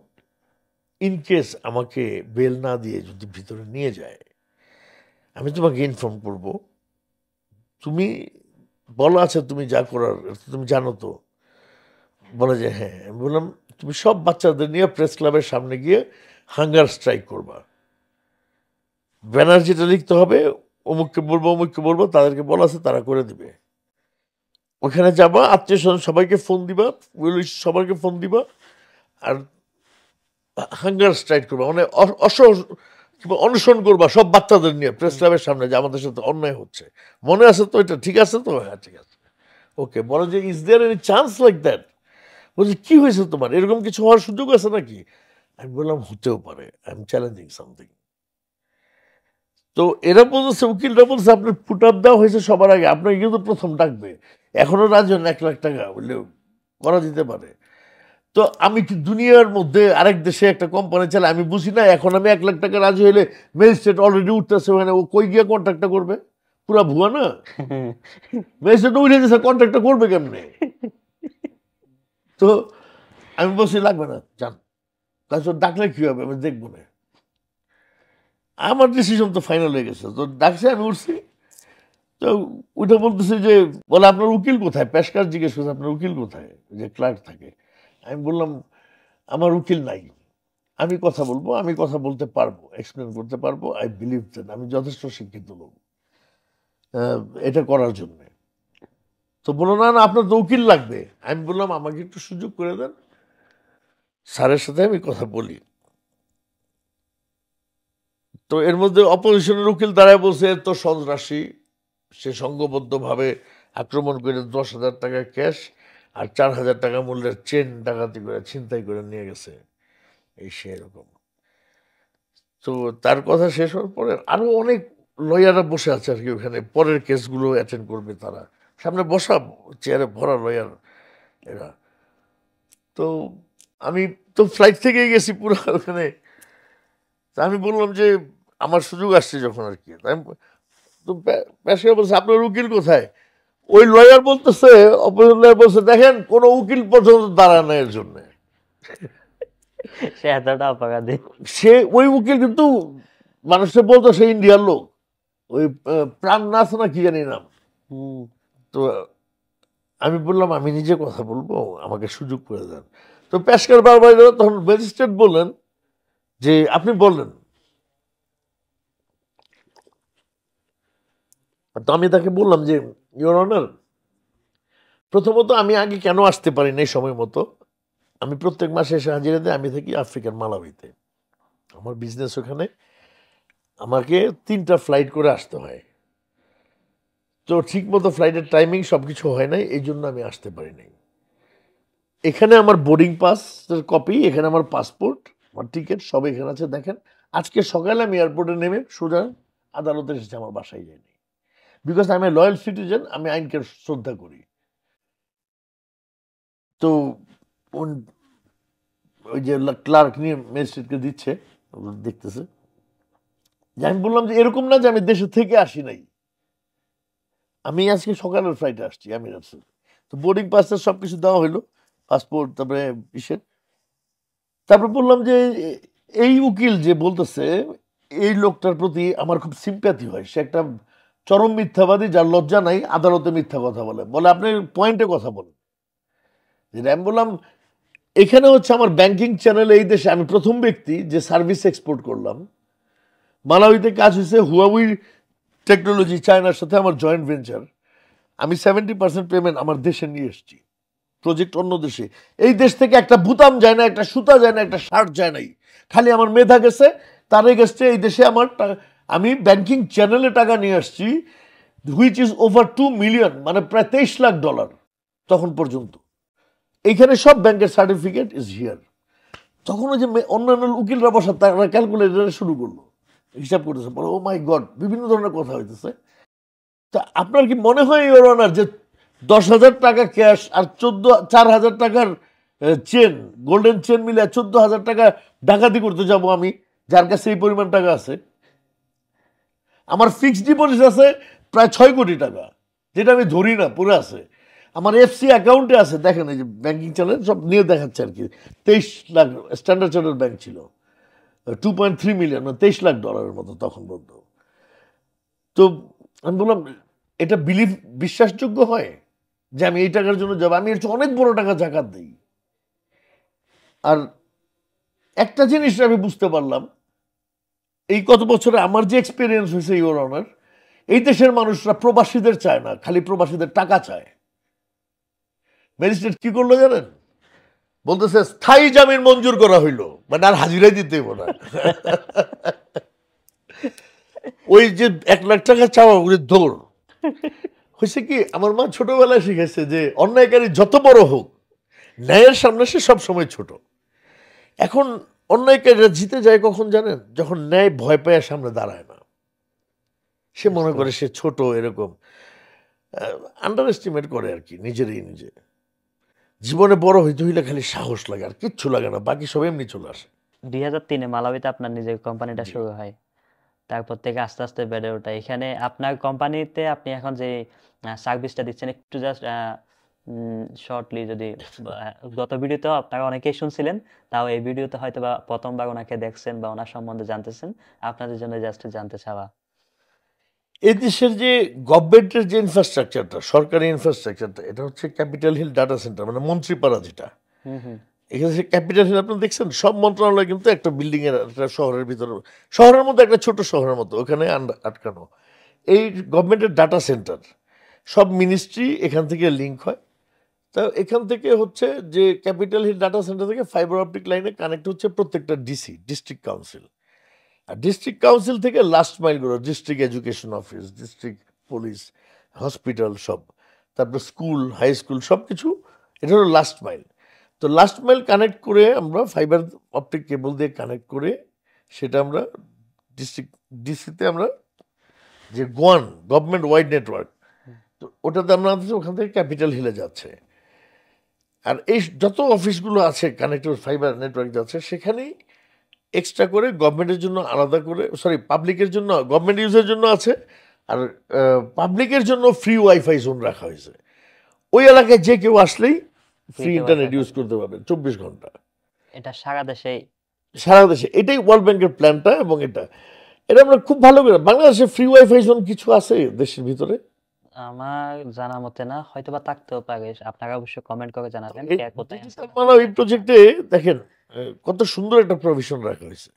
ইনকেস আমাকে বেল না দিয়ে যদি ভিতরে নিয়ে যায়, আমি তোমাকে ইনফর্ম করব, তুমি বলো আচ্ছা তুমি যা করার তুমি জানো তো? বলে যে হ্যাঁ। আমি বললাম তুমি সব বাচ্চাদের নিয়ে প্রেস ক্লাবের সামনে গিয়ে হাঙ্গার স্ট্রাইক করবা, ব্যানার যেটা লিখতে হবে অমুককে বলবো, তাদেরকে বলা আছে তারা করে দিবে। ওখানে যাবা, আত্মীয় স্বজন সবাইকে ফোন দিবা, সবাইকে ফোন দিবা, আর হাঙ্গার স্ট্রাইক করবা, মানে অনশন করবা সব বাচ্চাদের নিয়ে প্রেস ক্লাবের সামনে, যে আমাদের সাথে অন্যায় হচ্ছে। মনে আছে তো? এটা ঠিক আছে তো? হ্যাঁ ঠিক আছে, ওকে। বলো যে is there any chance like that? বলছি কি হয়েছে তোমার, এরকম কিছু হওয়ার সুযোগ আছে নাকি? আমি বললাম হতেও পারে, আই এম চ্যালেঞ্জিং সামথিং। তো এরা বলছে, উকিলরা বলছে আপনার পুট আপ দেওয়া হয়েছে সবার আগে, আপনাকে কিন্তু প্রথম ডাকবে, এখনো রাজি হন 1 লাখ টাকা বললেও করা যেতে পারে। তো আমি কি দুনিয়ার মধ্যে আরেক দেশে একটা কোম্পানি চালাই আমি বুঝি না? এখন আমি 1 লাখ টাকা রাজি হইলে ম্যাজিস্ট্রেট অলরেডি উঠতেছে, ওখানে ও কই গিয়ে কন্ট্রাক্টটা করবে? পুরা ভুয়া না? ম্যাজিস্ট্রেট উঠে গেছে, কন্ট্রাক্টটা করবে কেমনে? তো আমি বলছি লাগবে না, যান। তাছাড়া ডাকলে কি হবে, আমি দেখবো না, আমার ডিসিশন তো ফাইনাল হয়ে গেছে। তো ডাকছে, আমি উঠছি। তো ওইটা বলতেছে যে, বলে আপনার উকিল কোথায়? পেশকার জিজ্ঞেস করছে আপনার উকিল কোথায়, যে ক্লার্ক থাকে। আমি বললাম আমার উকিল নাই, আমি কথা বলবো, আমি কথা বলতে পারবো, এক্সপ্লেন করতে পারবো, আই বিলিভ দ্যাট আমি যথেষ্ট শিক্ষিত লোক এটা করার জন্য। তো বললো না না, আপনার তো উকিল লাগবে। আমি বললাম আমাকে একটু সুযোগ করে দেন, স্যারের সাথে আমি কথা বলি। তো এর মধ্যে অপোজিশনের উকিল দাঁড়ায় বলছে তো সন্ত্রাসী, সে সংঘবদ্ধভাবে আক্রমণ করে 10,000 টাকা ক্যাশ আর 4,000 টাকা মূল্যের চেন ডাকাতি করে ছিনতাই করে নিয়ে গেছে, এই সে এরকম। তো তার কথা শেষ হওয়ার পরে আরো অনেক লয়াররা বসে আছে আর কি, ওখানে পরের কেসগুলো অ্যাটেন্ড করবে তারা, সামনে বসা চেয়ারে ভরা লয়ার এরা। তো আমি তো ফ্লাইট থেকেই গেছি পুরো ওখানে। তা আমি বললাম যে আমার সুযোগ আসছে যখন আর কি, তো পেশা বলছে আপনার উকিল কোথায়? ওই লয়ার বলতেছে, অপোজিট লয়ার বলছে দেখেন কোনো উকিল পর্যন্ত দাঁড়ায় না এর জন্য। সে এতটা অপরাধী। সে ওই উকিল কিন্তু মানুষকে বলতো সে ইন্ডিয়ার লোক, ওই প্রাণ নাচ না কি জানি নাম। তো আমি বললাম আমি নিজে কথা বলবো, আমাকে সুযোগ করে দেন। তো পেশকার বারবার তখন ম্যাজিস্ট্রেট বললেন যে আপনি বললেন। তো আমি তাকে বললাম যে ইওর অনার, প্রথমত আমি আগে কেন আসতে পারি না এই সময় মতো, আমি প্রত্যেক মাসে এসে হাজিরা দিই, আমি থাকি আফ্রিকার মালাউইতে। আমার বিজনেস ওখানে, আমাকে 3টা ফ্লাইট করে আসতে হয়। তো ঠিক মতো ফ্লাইটের টাইমিং সব কিছু হয় নাই, এই জন্য আমি আসতে পারি নাই। এখানে আমার বোর্ডিং পাসের কপি, এখানে আমার পাসপোর্ট, আমার টিকিট সব এখানে আছে। দেখেন আজকে সকালে আমি এয়ারপোর্টে নেমে সোজা আদালতে এসেছি, আমার বাসায় যাইনি। Because I M A loyal citizen, আমি আইনকে শ্রদ্ধা করি। তো ওই যে ক্লার্ক নিয়ে ম্যাজিস্ট্রেটকে দিচ্ছে, দেখতেছে যে আমি বললাম যে এরকম না যে আমি দেশে থেকে আসি নাই, আমি আজকে সকালের ফ্লাইটে আসছি এমিরেটসে। তো বোর্ডিং পাসটা সব কিছু দেওয়া হইলো, পাসপোর্ট, তারপরে ইসের। তারপর বললাম যে এই উকিল যে বলতেছে, এই লোকটার প্রতি আমার খুব সিম্প্যাথি হয়। সে একটা চরম মিথ্যাবাদী, যার লজ্জা নাই, আদালতে মিথ্যা কথা বলে। বলে আপনি পয়েন্টে কথা বলেন। যেটা আমি বললাম, এখানে হচ্ছে আমার ব্যাংকিং চ্যানেলে এই দেশে আমি প্রথম ব্যক্তি যে সার্ভিস এক্সপোর্ট করলাম। মালাউইতে কাজ হয়েছে হুয়াওই টেকনোলজি, চায়নার সাথে আমার জয়েন্ট ভেঞ্চার। আমি 70% পেমেন্ট আমার দেশে নিয়ে এসেছি, প্রজেক্ট অন্য দেশে। এই দেশ থেকে একটা বুতাম যায় না, একটা সুতা যায় না, একটা শার্ট যায় নাই, খালি আমার মেধা গেছে, তারে গেছে। এই দেশে আমার আমি ব্যাংকিং চ্যানেলে টাকা নিয়ে আসছি, হুইচ ইজ ওভার 2 মিলিয়ন, মানে প্রায় $23 লাখ তখন পর্যন্ত। এইখানে সব ব্যাংকের সার্টিফিকেট ইজ হিয়ার। তখন ওই যে অন্যান্য উকিলরা বসা, তারা ক্যালকুলেটর শুরু করলো, হিসাব করতেছে, বলে ও মাই গড, বিভিন্ন ধরনের কথা হইতেছে। তা আপনার কি মনে হয় ইওর অনার যে 10,000 টাকা ক্যাশ আর 4,000 টাকার চেন, গোল্ডেন চেন মিলে 14,000 টাকা ডাকাতি করতে যাব আমি, যার কাছে এই পরিমাণ টাকা আছে? আমার ফিক্সড ডিপোজিট আছে প্রায় 6 কোটি টাকা, যেটা আমি ধরি না, পুরো আছে। আমার এফসি অ্যাকাউন্টে আছে, দেখেন এই যে ব্যাংকিং চ্যানেল সব নিয়ে দেখাচ্ছে আর কি। 23 লাখ স্ট্যান্ডার্ড চার্টার্ড ব্যাংক ছিল, 2.3 মিলিয়ন, মানে $23 লাখ মতো তখন বলতো। তো আমি বললাম, এটা বিশ্বাসযোগ্য হয় যে আমি এই টাকার জন্য যাব? আমি এর চেয়ে অনেক বড় টাকা জাকাত দিই। আর একটা জিনিস আমি বুঝতে পারলাম, এই কত বছরে আমার যে এক্সপিরিয়েন্স হয়েছে ইওর অনার, এই দেশের মানুষরা প্রবাসীদের চায় না, খালি প্রবাসীদের টাকা চায়। ম্যাজিস্ট্রেট কি করলো জানেন? বলতেছে স্থায়ী জামিন মঞ্জুর করা হইলো, মানে আর হাজিরাই দিতে হইব না। ওই যে 1 লাখ টাকা চাওয়া ওগুলি দৌড় হয়েছে। কি, আমার মা ছোটবেলায় শিখেছে যে অন্যায়কারী যত বড় হোক, ন্যায়ের সামনে সে সবসময় ছোট। এখন অন্যায়কারীরা জিতে যায় কখন জানেন? যখন ন্যায় ভয় পায় সামনে দাঁড়ায় না, সে মনে করে সে ছোট, এরকম আন্ডার এস্টিমেট করে আর কি নিজেরই নিজে। জীবনে বড় হইতে হইলে খালি সাহস লাগে, আর কিচ্ছু লাগে না, বাকি সব এমনি চলে আসে। 2003-এ মালাউইতে আপনার নিজের কোম্পানিটা শুরু হয়, তারপর থেকে আস্তে আস্তে বেড়ে ওঠা। এখানে আপনার কোম্পানিতে আপনি এখন যে সার্ভিসটা দিচ্ছেন, একটু জাস্ট শর্টলি যদি গত ভিডিওতে আপনারা অনেকেই শুনছিলেন, তাও এই ভিডিওতে হয়তো বা প্রথমবার ওনাকে দেখছেন বা ওনার সম্বন্ধে জানতেছেন, আপনাদের জন্য জাস্ট জানতে চাওয়া। এই দেশের যে গভর্নমেন্টের যে ইনফ্রাস্ট্রাকচারটা, সরকারি ইনফ্রাস্ট্রাকচারটা, এটা হচ্ছে ক্যাপিটাল হিল ডাটা সেন্টার, মানে মন্ত্রীপাড়া যেটা। এখানে ক্যাপিটাল হিল আপনি দেখছেন, সব মন্ত্রণালয় কিন্তু একটা বিল্ডিং এর, একটা শহরের ভিতরে, শহরের মধ্যে একটা ছোট শহরের মতো, ওখানে আটকানো। এই গভর্নমেন্টের ডাটা সেন্টার, সব মিনিস্ট্রি এখান থেকে লিঙ্ক হয়। তা এখান থেকে হচ্ছে যে ক্যাপিটাল হিল ডাটা সেন্টার থেকে ফাইবার অপটিক লাইনে কানেক্ট হচ্ছে প্রত্যেকটা ডিসি, ডিস্ট্রিক্ট কাউন্সিল। আর ডিস্ট্রিক্ট কাউন্সিল থেকে লাস্ট মাইলগুলো, district education office, district police, hospital সব, তারপর স্কুল, হাই স্কুল, সব কিছু, এটা হলো লাস্ট মাইল। তো লাস্ট মাইল কানেক্ট করে আমরা ফাইবার অপটিক কেবল দিয়ে কানেক্ট করে, সেটা আমরা ডিসিতে আমরা যে গোয়ান গভর্নমেন্ট ওয়াইড নেটওয়ার্ক, তো ওটাতে আমরা ওখান থেকে ক্যাপিটাল হিলে যাচ্ছে। আর এই যত অফিসগুলো আছে কানেক্টেড ফাইবার নেটওয়ার্ক যাচ্ছে, সেখানেই এক্সট্রা করে গভর্নমেন্টের জন্য আলাদা করে, সরি পাবলিকের জন্য, গভর্নমেন্ট ইউজের জন্য আছে, আর পাবলিকের জন্য ফ্রি ওয়াইফাই জোন রাখা হয়েছে। ওই এলাকায় যে কেউ আসলেই ফ্রি ইন্টারনেট ইউজ করতে পারবেন 24 ঘন্টা, এটা সারা দেশেই, সারা দেশে। এটাই ওয়ার্ল্ড ব্যাংকের প্ল্যানটা, এবং এটা আমরা খুব ভালো করে, বাংলাদেশে ফ্রি ওয়াইফাই জোন কিছু আছে দেশের ভিতরে? আমার জানা মতে না, হয়তো বা থাকতেও পারে, আপনারা অবশ্যই কমেন্ট করে জানাবেন কে কোথায় আছে। এই প্রজেক্টে দেখেন কত সুন্দর একটা প্রভিশন রাখা হয়েছে,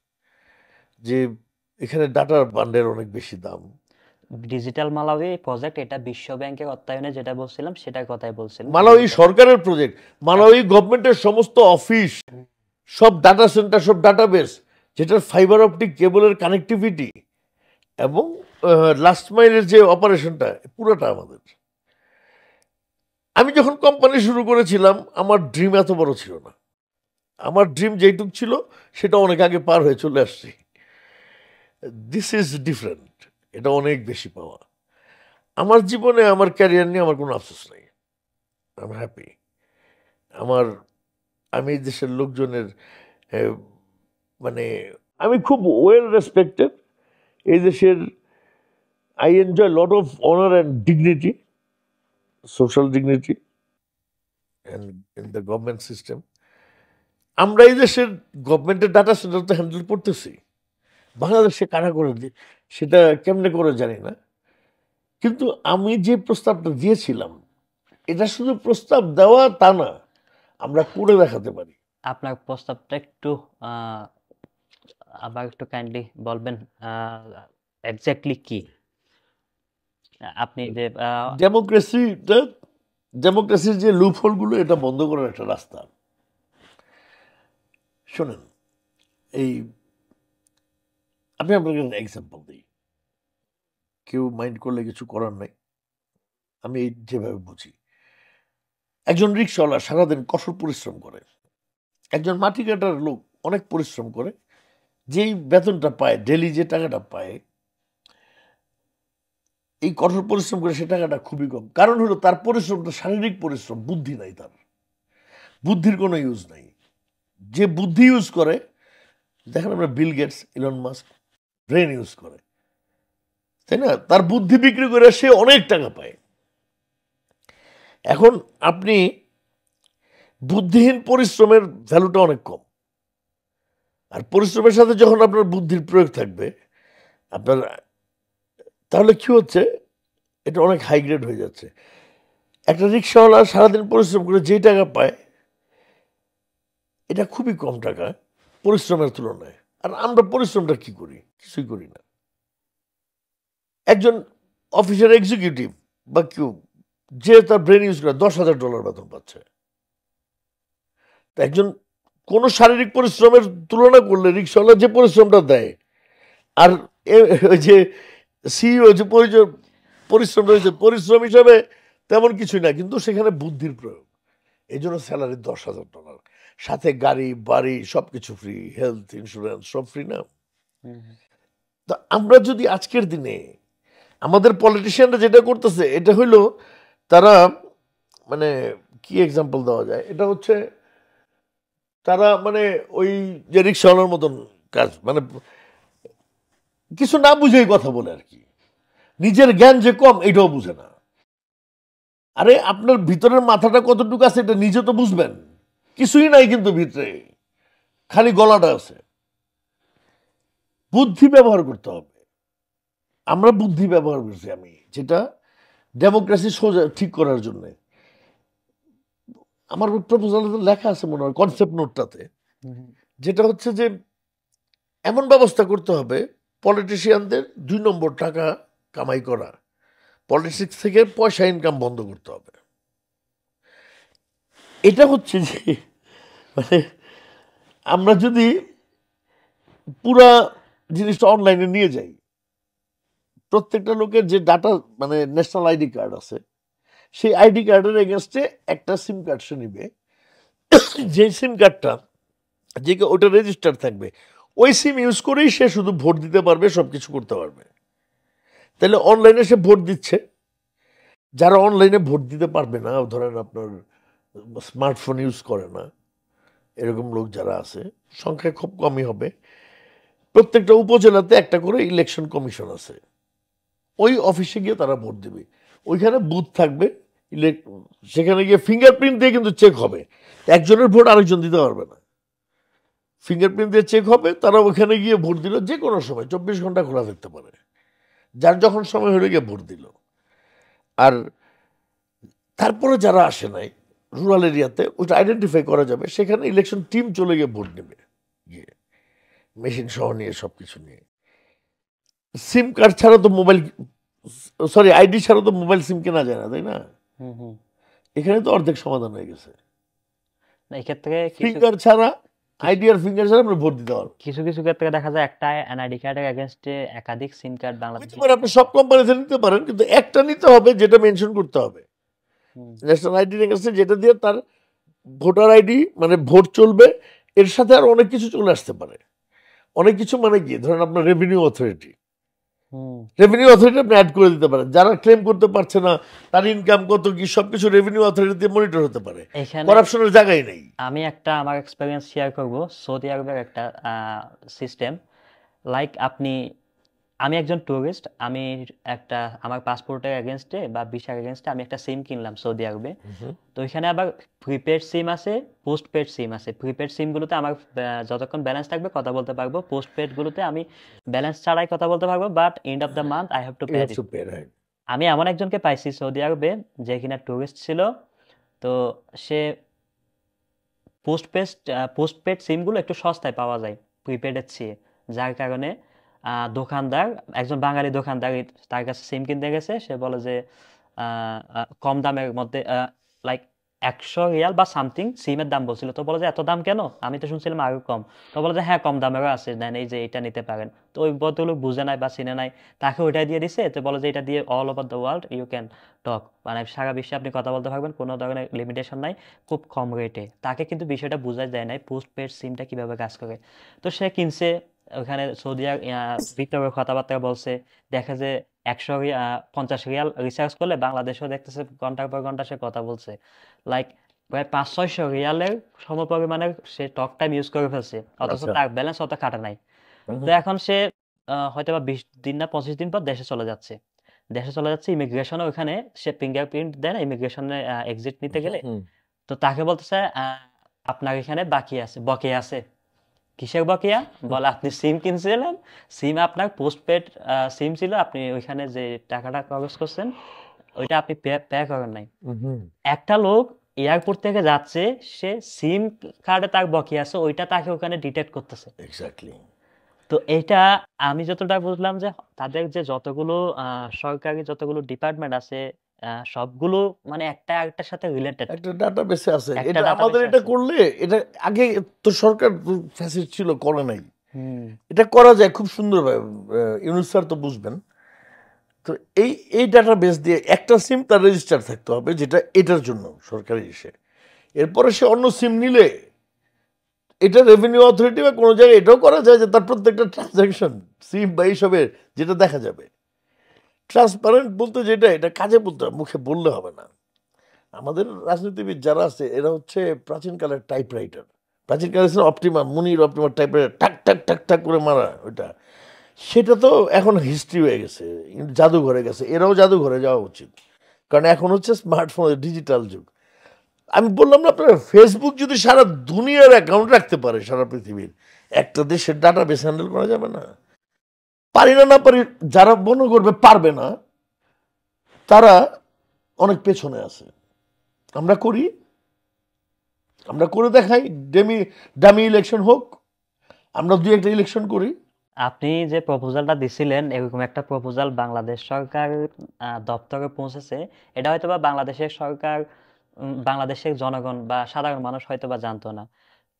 যে এখানে ডাটার বান্ডের অনেক বেশি দাম। ডিজিটাল মালাউই প্রজেক্ট, এটা বিশ্ব ব্যাংকের অর্থায়নে, যেটা বলছিলাম সেটার কথাই বলছিলাম। মালাউই সরকারের প্রজেক্ট, মালাউই গভর্নমেন্টের সমস্ত অফিস, সব ডাটা সেন্টার, সব ডাটাবেস যেটার ফাইবার অপটিক কেবলের কানেক্টিভিটি এবং লাস্ট মাইলের যে অপারেশনটা পুরোটা আমাদের। আমি যখন কোম্পানি শুরু করেছিলাম আমার ড্রিম এত বড় ছিল না, আমার ড্রিম যেটুক ছিল সেটা অনেক আগে পার হয়ে চলে আসছি। দিস ইজ ডিফারেন্ট, এটা অনেক বেশি পাওয়া। আমার জীবনে আমার ক্যারিয়ার নিয়ে আমার কোনো আফসোস নেই, আই এম হ্যাপি। আমি এই দেশের লোকজনের মানে আমি খুব ওয়েল রেসপেক্টেড এই দেশের। I enjoy lot of honour and dignity, social dignity and in the government system. আমরা এই দেশের গভর্নমেন্টের ডাটা সেন্টার তো হ্যান্ডেল করতেছি, বাংলাদেশে কারা করে দিই সেটা কেমনে করে জানি না। কিন্তু আমি যে প্রস্তাবটা দিয়েছিলাম এটা শুধু প্রস্তাব দেওয়া তা না, আমরা করে দেখাতে পারি। আপনার প্রস্তাবটা একটু আবার একটু কাইন্ডলি বলবেন, এক্স্যাক্টলি কি আপনি যে ডেমোক্রেসির যে লুপহোলগুলো এটা বন্ধ করার একটা রাস্তা। শোনেন, আমি আপনাকে এক্সাম্পল দিই, কেউ মাইন্ড করলে কিছু করার নাই। আমি যেভাবে বুঝি, একজন রিক্সাওয়ালা সারাদিন কঠোর পরিশ্রম করে, একজন মাটি কাটার লোক অনেক পরিশ্রম করে, যেই বেতনটা পায়, ডেলি যে টাকাটা পায়, এই কঠোর পরিশ্রম করে সে টাকাটা খুবই কম। কারণ হলো তার পরিশ্রমটা শারীরিক পরিশ্রম, বুদ্ধি নাই, তার বুদ্ধির কোনো ইউজ নাই। যে বুদ্ধি ইউজ করে, দেখেন আমরা Bill Gates, Elon Musk brain use করে, তাই না? তার বুদ্ধি বিক্রি করে সে অনেক টাকা পায়। এখন আপনি বুদ্ধিহীন পরিশ্রমের ভ্যালুটা অনেক কম, আর পরিশ্রমের সাথে যখন আপনার বুদ্ধির প্রয়োগ থাকবে আপনার, তাহলে কি হচ্ছে, এটা অনেক হাই গ্রেড হয়ে যাচ্ছে। একটা রিক্সাওয়ালা সারাদিন পরিশ্রম করে যে টাকা পায় এটা খুবই কম টাকা পরিশ্রমের তুলনায়। আর আমরা পরিশ্রমটা কি করি? কিছুই করি না। একজন অফিসের এক্সিকিউটিভ বা কেউ যে তার ব্রেন ইউজ করে $10,000 বেতন পাচ্ছে। একজন কোনো শারীরিক পরিশ্রমের তুলনা করলে রিক্সাওয়ালা যে পরিশ্রমটা দেয় আর ওই যে সিইও যে পরিশ্রম রয়েছে, পরিশ্রম হিসাবে তেমন কিছুই না, কিন্তু সেখানে বুদ্ধির প্রয়োগ। এই জন্য স্যালারি $10,000, সাথে গাড়ি বাড়ি সবকিছু ফ্রি, হেলথ ইন্স্যুরেন্স সব ফ্রি না? তো আমরা যদি আজকের দিনে আমাদের পলিটিশিয়ানরা যেটা করতেছে, এটা হইলো তারা মানে কি এক্সাম্পল দেওয়া যায়, এটা হচ্ছে তারা মানে ওই যে রিক্সাওয়ালার মতন কাজ, মানে কিছু না বুঝেই কথা বলে আর কি, নিজের জ্ঞান যে কম এটাও বুঝে না। আরে আপনার ভিতরের মাথাটা কতটুকু আছে এটা নিজে তো বুঝবেন, কিছুই নাই কিন্তু ভিতরে, খালি গলাটা আছে। বুদ্ধি ব্যবহার করতে হবে। আমরা বুদ্ধি ব্যবহার করছি, আমি যেটা ডেমোক্রেসি সোজা ঠিক করার জন্য আমার প্রপোজালে লেখা আছে মনে হয় কনসেপ্ট নোটটাতে, যেটা হচ্ছে যে এমন ব্যবস্থা করতে হবে পলিটিশিয়ানদের 2 নম্বর টাকা কামাই করা, পলিটিক্স থেকে পয়সা ইনকাম বন্ধ করতে হবে। এটা হচ্ছে যে মানে আমরা যদি পুরা জিনিসটা অনলাইনে নিয়ে যাই, প্রত্যেকটা লোকের যে ডাটা মানে ন্যাশনাল আইডি কার্ড আছে, সেই আইডি কার্ডের এগেনস্টে একটা সিম কার্ড সে নিবে, যে সিম কার্ডটা যে ওটা রেজিস্টার থাকবে, ওই সিম ইউজ করেই সে শুধু ভোট দিতে পারবে, সব কিছু করতে পারবে। তাহলে অনলাইনে সে ভোট দিচ্ছে। যারা অনলাইনে ভোট দিতে পারবে না, ধরেন আপনার স্মার্টফোন ইউজ করে না, এরকম লোক যারা আছে সংখ্যা খুব কমই হবে। প্রত্যেকটা উপজেলাতে একটা করে ইলেকশন কমিশন আছে, ওই অফিসে গিয়ে তারা ভোট দেবে। ওইখানে বুথ থাকবে, সেখানে গিয়ে ফিঙ্গারপ্রিন্ট দিয়ে কিন্তু চেক হবে, একজনের ভোট আরেকজন দিতে পারবে না। ফিঙ্গারপ্রিন্ট দিয়ে চেক হবে, তারা ওখানে গিয়ে ভোট দিল, যে কোনো সময় 24 ঘন্টা খোলা থাকতে পারে, যার যখন সময় হলে গিয়ে ভোট দিল। আর তারপরে যারা আসে নাই রুরাল এরিয়াতে, ওইটা আইডেন্টিফাই করা যাবে, সেখানে ইলেকশন টিম চলে গিয়ে ভোট নেবে, গিয়ে মেশিন সহ নিয়ে সব কিছু নিয়ে। সিম কার্ড ছাড়া তো মোবাইল, সরি আইডি ছাড়া তো মোবাইল সিম কেনা যায় না, তাই না? এখানে তো অর্ধেক সমাধান হয়ে গেছে। এক্ষেত্রে ফিঙ্গার ছাড়া আইডি আর ফিঙ্গার ছাড়া আপনি ভোট দিতে পারবেন। কিছু কিছু ক্ষেত্রে দেখা যায় একটা এনআইডি কার্ডের এগেনস্টে একাধিক সিম কার্ড বাংলাদেশ। আপনি সব কোম্পানিতে নিতে পারেন, কিন্তু একটা নিতে হবে যেটা মেনশন করতে হবে ন্যাশনাল আইডির এগেনস্টে, যেটা দিয়ে তার ভোটার আইডি মানে ভোট চলবে, এর সাথে আর অনেক কিছু চলে আসতে পারে। অনেক কিছু মানে কি, ধরেন আপনার রেভিনিউ অথরিটি আপনি অ্যাড করে দিতে পারেন। যারা ক্লেম করতে পারছে না তার ইনকাম কত কি সবকিছু রেভিনিউ অথরিটি দিয়ে মনিটর হতে পারে। করাপশনের জায়গায় নেই। আমি একটা আমার এক্সপেরিয়েন্স শেয়ার করব। সৌদি আরবের একটা সিস্টেম, লাইক আমি একজন টুরিস্ট, আমি একটা আমার পাসপোর্টের এগেনস্টে বা ভিসার এগেনস্টে আমি একটা সিম কিনলাম সৌদি আরবে। তো এখানে আবার প্রিপেড সিম আছে, পোস্টপেড সিম আছে। প্রিপেড সিমগুলোতে আমার যতক্ষণ ব্যালেন্স থাকবে কথা বলতে পারবো, পোস্টপেডগুলোতে আমি ব্যালেন্স ছাড়াই কথা বলতে পারবো, but end of the month I have to pay. আমি এমন একজনকে পাইছি সৌদি আরবে যে কিনা টুরিস্ট ছিল, তো সে পোস্টপেড সিমগুলো একটু সস্তায় পাওয়া যায় প্রিপেডের চেয়ে, যার কারণে দোকানদার, একজন বাঙালি দোকানদার তার কাছে সিম কিনতে গেছে। সে বলে যে কম দামের মধ্যে, লাইক 100 রিয়াল বা সামথিং সিমের দাম বলছিল। তো বলে যে এত দাম কেন, আমি তো শুনছিলাম আরো কম। তো বলে যে হ্যাঁ কম দামেরও আছে, দেন এই যে এটা নিতে পারেন। তো ওই ভদ্রলোক বুঝে নাই বা চিনে নাই, তাকে ওইটা দিয়ে দিছে। তো বলে যে এটা দিয়ে all over the world you can talk, মানে সারা বিশ্বে আপনি কথা বলতে পারবেন, কোনো ধরনের লিমিটেশন নাই, খুব কম রেটে। তাকে কিন্তু বিষয়টা বোঝা যায় নাই পোস্ট পেড সিমটা কিভাবে কাজ করে। তো সে কিনছে, ওখানে সৌদি ভিতরে কথাবার্তা বলছে, দেখে যে 150 রিয়াল রিচার্জ করলে বাংলাদেশেও দেখতেছে ঘন্টার পর ঘন্টা সে কথা বলছে, লাইক প্রায় 500-600 রিয়ালের সমপরিমাণের সে টক টাইম ইউজ করে ফেলছে, অথচ তার ব্যালেন্স অত কাটা নাই। তো এখন সে হয়তো বা 20 দিন না 25 দিন পর দেশে চলে যাচ্ছে। ইমিগ্রেশনে ওখানে সে ফিঙ্গারপ্রিন্ট দেয় না ইমিগ্রেশনে এক্সিট নিতে গেলে। তো তাকে বলতেছে আপনার এখানে বাকি আছে, বকেয়া আছে। কিসের বকেয়া? বলে আপনি সিম কিনছিলেন, সিম আপনার পোস্টপেড সিম ছিল, আপনি ওইখানে যে টাকাটা খরচ করছেন ওইটা আপনি পে করেন নাই। একটা লোক এয়ারপোর্ট থেকে যাচ্ছে, সে সিম কার্ডে তার বকেয়া আছে, ওইটা তাকে ওখানে ডিটেক্ট করতেছে। এক্স্যাক্টলি। তো এইটা আমি যতটা বুঝলাম যে তাদের যে যতগুলো সরকারি যতগুলো ডিপার্টমেন্ট আছে, সবগুলো মানে একটা আরেকটার সাথে রিলেটেড, একটা ডাটাবেসে আছে। এটা আমাদের এটা করলে, এটা আগে তো সরকার ফ্যাসিলিটি ছিল, করে নাই। এটা করা যায় খুব সুন্দরভাবে। ইউনুস স্যার তো বুঝবেন। তো এই ডাটাবেস দিয়ে একটা সিম তার রেজিস্টার থাকতে হবে, যেটা এটার জন্য সরকারি এসে, এরপরে সে অন্য সিম নিলে এটা রেভিনিউ অথরিটি বা কোনো জায়গায় এটাও করা যায় যে তার প্রত্যেকটা ট্রানজাকশন সিম বা এইসবের যেটা দেখা যাবে। ট্রান্সপারেন্ট বলতে যেটা, এটা কাজে বলতে হবে, মুখে বললে হবে না। আমাদের রাজনীতিবিদ যারা আছে এরা হচ্ছে প্রাচীনকালের টাইপরাইটার। প্রাচীনকালে ছিল অপটিমা, মুনির অপটিমা টাইপরাইটার, ঠাক ঠাক ঠাক ঠাক করে মারা ওইটা। সেটা তো এখন হিস্ট্রি হয়ে গেছে, জাদুঘরে গেছে। এরাও জাদুঘরে যাওয়া উচিত, কারণ এখন হচ্ছে স্মার্টফোনের ডিজিটাল যুগ। আমি বললাম না আপনার, ফেসবুক যদি সারা দুনিয়ার অ্যাকাউন্ট রাখতে পারে, সারা পৃথিবীর, একটা দেশের ডাটা বেস হ্যান্ডেল করা যাবে না? পারি না পারি, যারা মনে করবে পারবে না তারা অনেক পেছনে আছে। আমরা করে দেখাই, ডামি ইলেকশন হোক, আমরা 2-1টা ইলেকশন করি। আপনি যে প্রপোজালটা দিছিলেন, এরকম একটা প্রপোজাল বাংলাদেশ সরকার দপ্তরে পৌঁছেছে। এটা হয়তোবা বাংলাদেশের সরকার, বাংলাদেশের জনগণ বা সাধারণ মানুষ হয়তোবা জানতো না।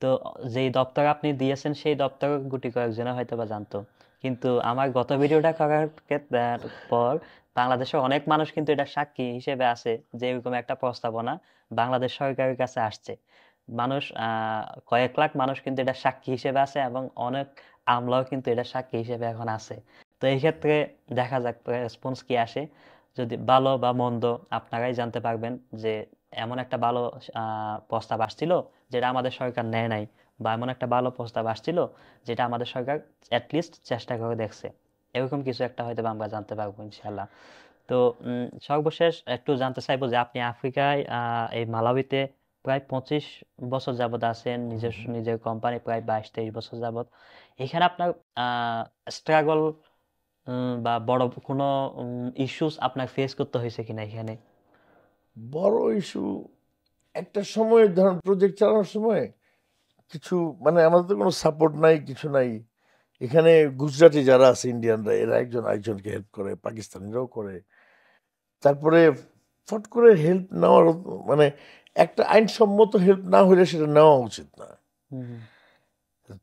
তো যেই দপ্তর আপনি দিয়েছেন সেই দপ্তর গুটি কয়েকজনে হয়তোবা জানতো, কিন্তু আমার গত ভিডিওটা করার পর বাংলাদেশের অনেক মানুষ কিন্তু এটা সাক্ষী হিসেবে আছে যে এরকম একটা প্রস্তাবনা বাংলাদেশ সরকারের কাছে আসছে। মানুষ কয়েক লাখ মানুষ কিন্তু এটা সাক্ষী হিসেবে আছে, এবং অনেক আমলাও কিন্তু এটা সাক্ষী হিসেবে এখন আছে। তো এই ক্ষেত্রে দেখা যাক রেসপন্স কি আসে। যদি ভালো বা মন্দ আপনারাই জানতে পারবেন, যে এমন একটা ভালো প্রস্তাব আসছিল যেটা আমাদের সরকার নেয় নাই, বা এমন একটা ভালো প্রস্তাব আসছিল যেটা আমাদের সরকার অ্যাটলিস্ট চেষ্টা করে দেখছে। এরকম কিছু একটা হয়তো আমরা জানতে পারবো ইনশাল্লাহ। তো সর্বশেষ একটু জানতে চাইবো যে আপনি আফ্রিকায় এই মালাউইতে প্রায় 25 বছর যাবত আছেন, নিজের কোম্পানি প্রায় 22-23 বছর যাবত। এখানে আপনার স্ট্রাগল বা বড় কোনো ইস্যুস আপনার ফেস করতে হয়েছে কিনা এখানে? বড় ইস্যু একটা সময়, ধরেন প্রজেক্ট চালানোর সময় কিছু মানে আমাদের তো কোনো সাপোর্ট নাই, কিছু নাই। এখানে গুজরাটি যারা আছে, ইন্ডিয়ানরা, এরা একজন আরেকজনকে হেল্প করে, পাকিস্তানিরাও করে। তারপরে ফট করে হেল্প নেওয়ার মানে একটা আইনসম্মত হেল্প না হলে সেটা নেওয়া উচিত না।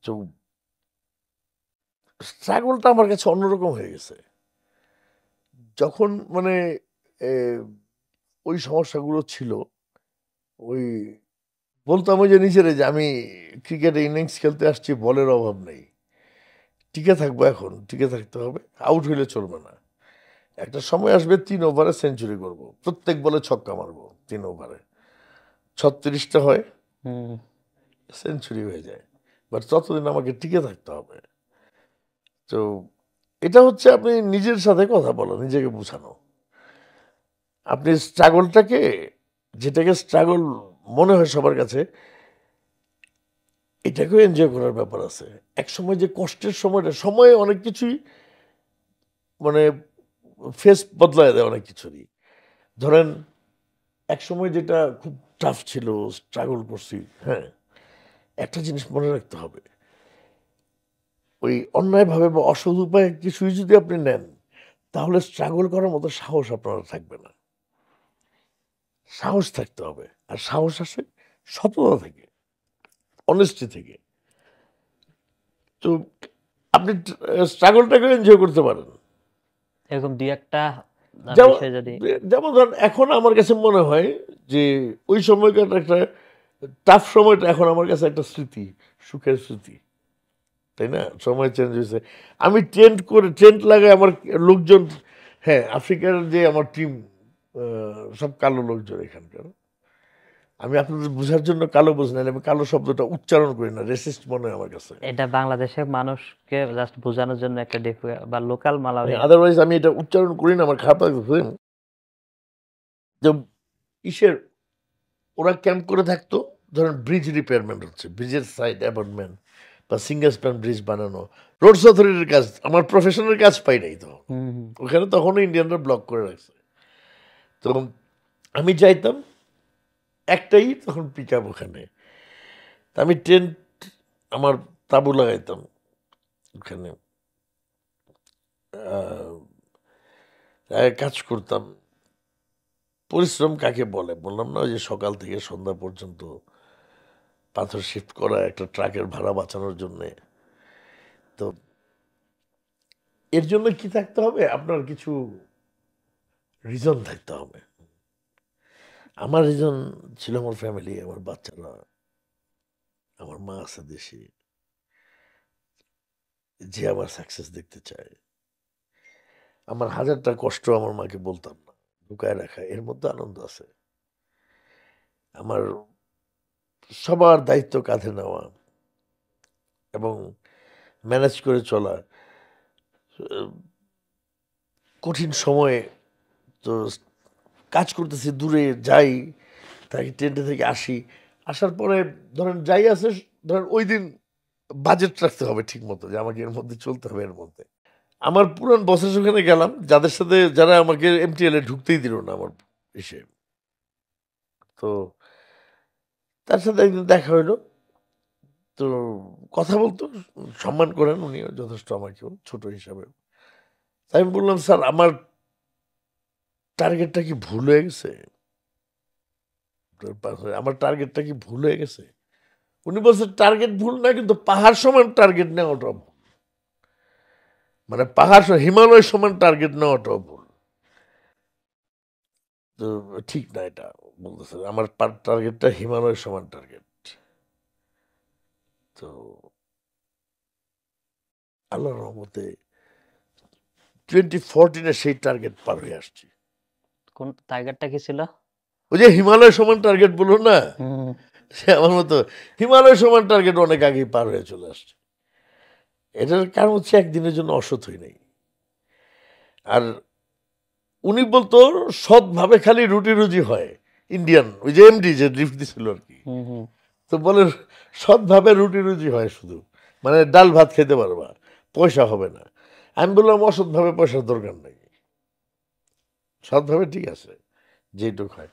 তো স্ট্রাগলটা আমার কাছে অন্যরকম হয়ে গেছে যখন মানে এ, ওই সমস্যাগুলো ছিল। ওই বলতাম ওই যে নিজেরে যে আমি ক্রিকেটে ইনিংস খেলতে আসছি, বলের অভাব নেই, টিকে থাকবো, এখন টিকে থাকতে হবে, আউট হইলে চলবে না। একটা সময় আসবে 3 ওভারে সেঞ্চুরি করব, প্রত্যেক বলে ছক্কা মারবো, 3 ওভারে 36টা হয়, হুম, সেঞ্চুরি হয়ে যায়। বাট ততদিন আমাকে টিকে থাকতে হবে। তো এটা হচ্ছে আপনি নিজের সাথে কথা বলা, নিজেকে বোঝানো। আপনি স্ট্রাগলটাকে, যেটাকে স্ট্রাগল মনে হয় সবার কাছে, এটাকেও এনজয় করার ব্যাপার আছে। এক সময় যে কষ্টের সময়টা, সময়ে অনেক কিছুই মানে ফেস বদলায় দেয় অনেক কিছুরই। ধরেন এক সময় যেটা খুব টাফ ছিল, স্ট্রাগল করছি, হ্যাঁ, একটা জিনিস মনে রাখতে হবে, ওই অন্যায়ভাবে বা অসৎ উপায়ে কিছুই যদি আপনি নেন, তাহলে স্ট্রাগল করার মতো সাহস আপনার থাকবে না। সাহস থাকতে হবে, আর সাহস আসে সততা থেকে, অনেস্টি থেকে। তো আপনি স্ট্রাগলটাকে এনজয় করতে পারেন। এরকম দুই একটা যেমন বিষয় যদি যেমন ধরেন এখন আমার কাছে মনে হয় যে ওই সময়কার একটা টাফ সময়টা এখন আমার কাছে একটা স্মৃতি, সুখের স্মৃতি, তাই না? সময় চেঞ্জ হয়েছে। আমি টেন্ট লাগাই, আমার লোকজন, হ্যাঁ, আফ্রিকার যে আমার টিম, সব কালো লোকজন এখানকার। আমি আপনাদের বোঝার জন্য কালো বুঝি না, আমি কালো শব্দটা উচ্চারণ করি না, রেসিস্ট মনে হয় আমার কাছে। এটা বাংলাদেশের মানুষকে জাস্ট বোঝানোর জন্য একটা বা লোকাল মালাবি। আদারওয়াইজ আমি এটা উচ্চারণ করি না, আমার খারাপ লাগছে যে ইসের ওরা ক্যাম্প করে থাকতো। ধরেন ব্রিজ রিপেয়ারমেন্ট হচ্ছে, ব্রিজের সাইড অ্যাবার্টমেন্ট বা সিঙ্গেল স্প্যান ব্রিজ বানানো, রোডস অথরিটির কাজ, আমার প্রফেশনাল কাজ পাই নাই তো। হুম, হুম। ওখানে তখনও ইন্ডিয়ানরা ব্লক করে রাখছে। তো আমি চাইতাম একটাই তখন পিক আপ ওখানে, তা আমি টেন্ট, আমার তাঁবু লাগাইতাম ওখানে, কাজ করতাম। পরিশ্রম কাকে বলে বললাম না, ওই যে সকাল থেকে সন্ধ্যা পর্যন্ত পাথর শিফট করা, একটা ট্রাকের ভাড়া বাঁচানোর জন্যে। তো এর জন্য কি থাকতে হবে, আপনার কিছু রিজন থাকতে হবে। আমার রিজন ছিল আমার ফ্যামিলি, আমার বাচ্চারা, আমার মা আছে দেশে, যে আমার সাকসেস দেখতে চায়। আমার হাজারটা কষ্ট আমার মাকে বলতাম না, লুকায় রাখা, এর মধ্যে আনন্দ আছে। আমার সবার দায়িত্ব কাঁধে নেওয়া এবং ম্যানেজ করে চলা, কঠিন সময়ে। তো কাজ করতেছি, দূরে যাই, তাই টেন্টে থেকে আসি, আসার পরে ধরেন যাই আছে, ধরেন ওই দিন বাজেট রাখতে হবে ঠিক মতো, যে আমাকে এর মধ্যে চলতে হবে, এর মধ্যে। আমার পুরান বসের ওখানে গেলাম, যাদের সাথে, যারা আমাকে এমটিএল এ ঢুকতেই দিল না আমার এসে। তো তার সাথে একদিন দেখা হইলো। তো কথা বলতো, সম্মান করেন উনিও যথেষ্ট, আমাকেও ছোট হিসাবে। তাই আমি বললাম, স্যার আমার টার্গেটটা কি ভুল হয়ে গেছে? আমার টার্গেটটা কি ভুল হয়ে গেছে? উনি বলছে টার্গেট ভুল না, কিন্তু পাহাড় সমান টার্গেট নেওয়াটা ভুল। মানে হিমালয় সমান টার্গেট নেওয়াটাও ভুল। তো ঠিক না এটা, বলতেছে আমার টার্গেটটা হিমালয় সমান টার্গেট। তো আল্লাহর রহমতে 2014-এ সেই টার্গেট পার হয়ে আসছি। কোন টার্গেটটা কি ছিল? ওই যে হিমালয় সমান টার্গেট বললো না, হুম, সে আমার মতো হিমালয় সমান টার্গেট অনেক আগেই পার হয়ে চলে আসছে। এটার কারণ হচ্ছে একদিনের জন্য অসৎ হই নাই। আর উনি বলতো সৎভাবে খালি রুটি রুজি হয়, ইন্ডিয়ান ওই যে এমডি যে লিফট দিছিল আর কি। হুম, হুম। তো বলে সৎভাবে রুটি রুজি হয় শুধু, মানে ডাল ভাত খেতে পারবা, পয়সা হবে না। আমি বললাম অসৎভাবে পয়সার দরকার নেই, সৎভাবে ঠিক আছে, যেটুক হয়।